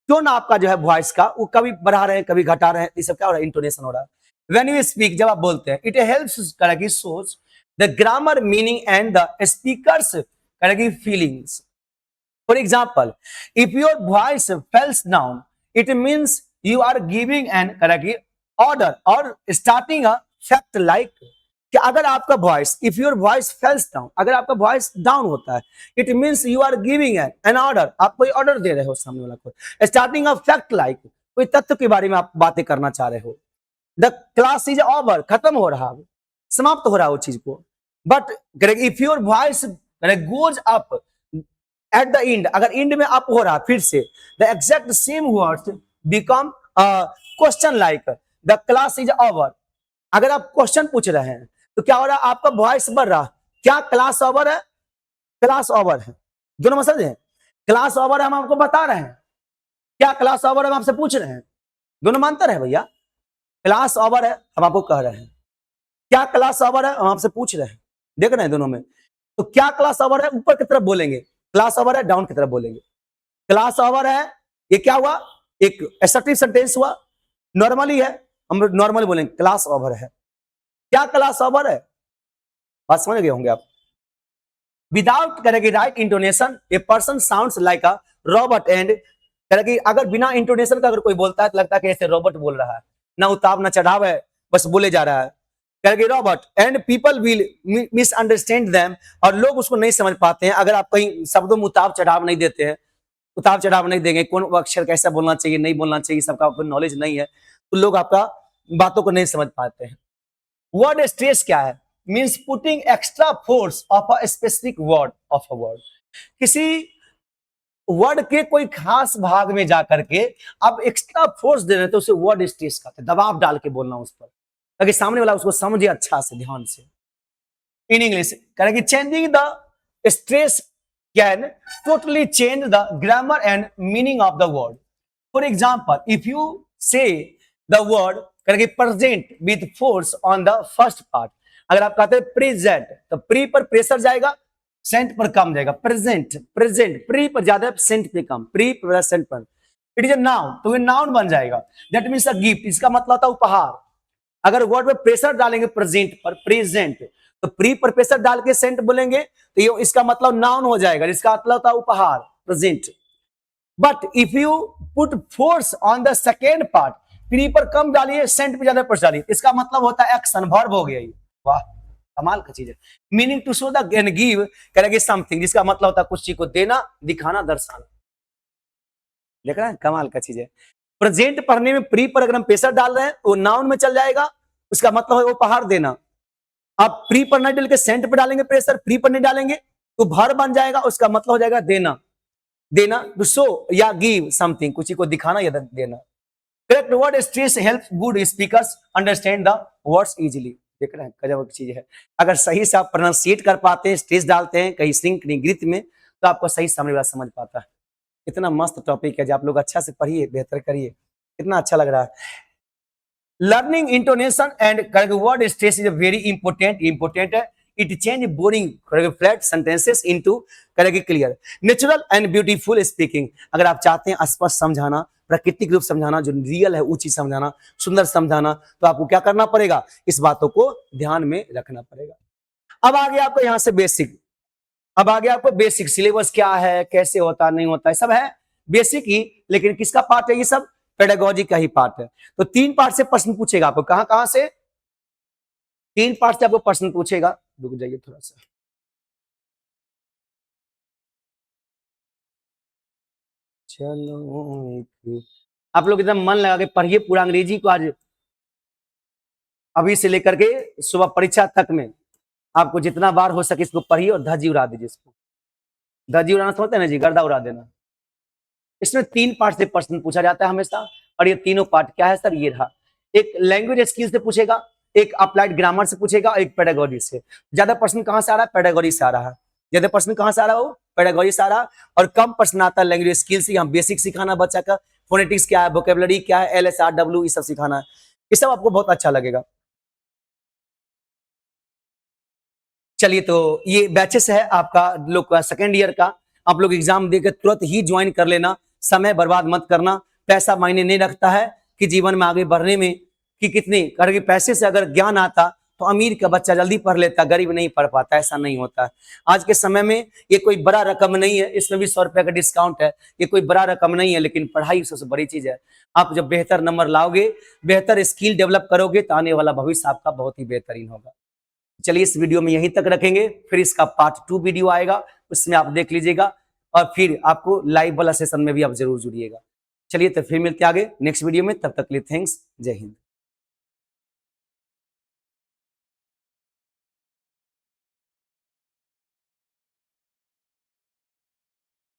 टोन आपका जो है वॉइस का, वो कभी बढ़ा रहे हैं कभी घटा रहे हैं, ये सब क्या हो रहा है, इंटोनेशन हो रहा है। व्हेन यू स्पीक, जब आप बोलते हैं, इट हेल्प्स करेक्ट सोच the grammar meaning and the speakers correct feelings. For example, if your voice falls down, it means you are giving an correct order or starting a fact like कि अगर आपका voice, if your voice falls down, अगर आपका voice down होता है, it means you are giving an order, आप कोई order दे रहे हो सामने वाला को। स्टार्टिंग अ फैक्ट लाइक, कोई तथ्य के बारे में आप बातें करना चाह रहे हो। द क्लास इज ओवर, खत्म हो रहा है, समाप्त हो रहा है वो चीज को। But if your voice goes up at the end, अगर एंड में अप हो रहा फिर से, the exact same words become question like the class is over. अगर आप क्वेश्चन पूछ रहे हैं तो क्या हो रहा है, आपका वॉइस बढ़ रहा, क्या क्लास ओवर है, क्लास ओवर है। दोनों में समझे, क्लास ओवर है हम आपको बता रहे हैं, क्या क्लास ओवर है हम आपसे पूछ रहे हैं। दोनों में अंतर है भैया। क्लास ओवर है हम आपको कह रहे हैं, क्या क्लास ओवर है हम आपसे पूछ रहे हैं। देख रहे हैं दोनों में। तो क्या क्लास ओवर है, ऊपर की तरफ बोलेंगे, क्लास ओवर है डाउन की तरफ बोलेंगे। क्लास ओवर है, ये क्या हुआ, एक एसर्टिव सेंटेंस हुआ, नॉर्मली है, हम नॉर्मली बोलेंगे क्लास ओवर है। क्या क्लास ओवर है, बात समझ गए होंगे आप। विदाउट करेगी right intonation a person sounds like a robot and करेगी, अगर बिना इंटोनेशन का अगर कोई बोलता है तो लगता है कि ऐसे रोबोट बोल रहा है, ना उतार ना चढ़ाव है, बस बोले जा रहा है, करेगी robot. And people will misunderstand them, और लोग उसको नहीं समझ पाते हैं। अगर आप कहीं शब्दों में उतार चढ़ाव नहीं देते हैं, उतार चढ़ाव नहीं देंगे, कौन अक्षर कैसा बोलना चाहिए नहीं बोलना चाहिए, सबका आपको नॉलेज नहीं है, तो लोग आपका बातों को नहीं समझ पाते हैं। वर्ड स्ट्रेस क्या है, means putting extra force of a specific word of a word. किसी वर्ड के कोई खास भाग में जाकर के आप एक्स्ट्रा फोर्स दे रहे हैं, तो उसे वर्ड स्ट्रेस कहते हैं। दबाव डाल के बोलना उस पर, ताकि सामने वाला उसको समझे अच्छा से, ध्यान से। इन इंग्लिश करेंगे changing the stress can totally change the grammar and meaning of the word. For example, if you से द वर्ड करेंगे present with force on the first part, अगर आप कहते हैं प्रेजेंट, तो प्री पर प्रेशर जाएगा, सेंट पर कम जाएगा। प्रेजेंट, प्रेजेंट, प्री पर ज्यादा, सेंट पे कम, प्री प्रेजेंट पर। इट इज ए नाउन, तो ये नाउन बन जाएगा। दैट मीन्स अ गिफ्ट, इसका मतलब होता है उपहार। अगर वर्ड में प्रेशर डालेंगे प्रेजेंट पर, प्रेजेंट, तो प्री पर प्रेशर डाल के सेंट बोलेंगे, तो ये इसका मतलब नाउन हो जाएगा, इसका मतलब होता है उपहार, present. But if you put force on the second part, pre पर कम डालिए, सेंट पे ज्यादा प्रेशर डालिए, इसका मतलब होता है एक्शन, वर्ब हो गया ये। वाह, कमाल का चीज है। Meaning to show the and give करेंगे समथिंग, जिसका मतलब होता है कुछ चीज को देना, दिखाना, दर्शाना। देख रहे हैं, कमाल का चीज है। प्रेजेंट पढ़ने में प्री पर अगर हम प्रेशर डाल रहे हैं, वो नाउन में चल जाएगा, उसका मतलब है उपहार देना। आप प्री पर नहीं डाल के सेंट पे डालेंगे प्रेशर, प्री पर नहीं डालेंगे तो भर बन जाएगा, उसका मतलब हो जाएगा देना। देना टू शो या गिव समथिंग, कुछ को दिखाना या देना। Correct word stress help good speakers understand the words easily. देख रहे हैं गजब की चीज है। अगर सही से आप प्रोनाउंसिएट कर पाते हैं, स्ट्रेस डालते हैं कहीं सिंक नहीं गृत में, तो आपको सही सामने वाला समझ पाता है। इतना मस्त टॉपिक है जो आप लोग अच्छा से पढ़िए, बेहतर करिए, कितना अच्छा लग रहा है। Learning intonation and word stress is very important है। It change boring flat sentences into clear natural and beautiful speaking. अगर आप चाहते हैं स्पष्ट समझाना, प्राकृतिक रूप समझाना, जो रियल है ऊंची समझाना, सुंदर समझाना, तो आपको क्या करना पड़ेगा, इस बातों को ध्यान में रखना पड़ेगा। अब आगे आपको यहां से बेसिक, अब आगे आपको बेसिक सिलेबस क्या है, कैसे होता नहीं होता है, सब है बेसिक ही, लेकिन किसका पार्ट है ये सब, पेडागोजी का ही पार्ट है। तो 3 पार्ट से प्रश्न पूछेगा आपको, कहां कहां से 3 पार्ट से आपको प्रश्न पूछेगा। रुक जाइए थोड़ा सा, चलो आप लोग एकदम मन लगा के पढ़िए पूरा अंग्रेजी को। आज अभी से लेकर के सुबह परीक्षा तक में आपको जितना बार हो सके इसको पढ़िए और धज्जी उड़ा दीजिए। इसको धज्जी उड़ाना समझते हैं ना जी, गर्दा उड़ा देना। इसमें 3 पार्ट से प्रश्न पूछा जाता है हमेशा, और ये तीनों पार्ट क्या है सर, ये रहा। एक लैंग्वेज स्किल से पूछेगा, एक अप्लाइड ग्रामर से पूछेगा, एक पेडागोजी से। ज्यादा प्रश्न कहां से आ रहा है, पेडागोजी से आ रहा है। ज्यादा प्रश्न कहां से आ रहा है, वो पेडागोजी से आ रहा है। और कम प्रश्न आता है लैंग्वेज स्किल से। हम बेसिक सिखाना बच्चा का, फोनेटिक्स क्या है, वोकेबलरी क्या है, LSRW, ये सब सिखाना है। ये सब आपको बहुत अच्छा लगेगा। चलिए, तो ये बैचेस है आपका लोग का सेकेंड ईयर का। आप लोग एग्जाम देकर तुरंत ही ज्वाइन कर लेना, समय बर्बाद मत करना। पैसा मायने नहीं रखता है कि जीवन में आगे बढ़ने में कि कितने करके पैसे से अगर ज्ञान आता तो अमीर का बच्चा जल्दी पढ़ लेता, गरीब नहीं पढ़ पाता, ऐसा नहीं होता। आज के समय में ये कोई बड़ा रकम नहीं है, इसमें भी 100 रुपए का डिस्काउंट है। ये कोई बड़ा रकम नहीं है, लेकिन पढ़ाई सबसे बड़ी चीज है। आप जब बेहतर नंबर लाओगे, बेहतर स्किल डेवलप करोगे, तो आने वाला भविष्य आपका बहुत ही बेहतरीन होगा। चलिए, इस वीडियो में यहीं तक रखेंगे, फिर इसका पार्ट 2 वीडियो आएगा, उसमें आप देख लीजिएगा, और फिर आपको लाइव वाला सेशन में भी आप जरूर जुड़िएगा। चलिए, तो फिर मिलते हैं आगे नेक्स्ट वीडियो में, तब तक के लिए थैंक्स, जय हिंद।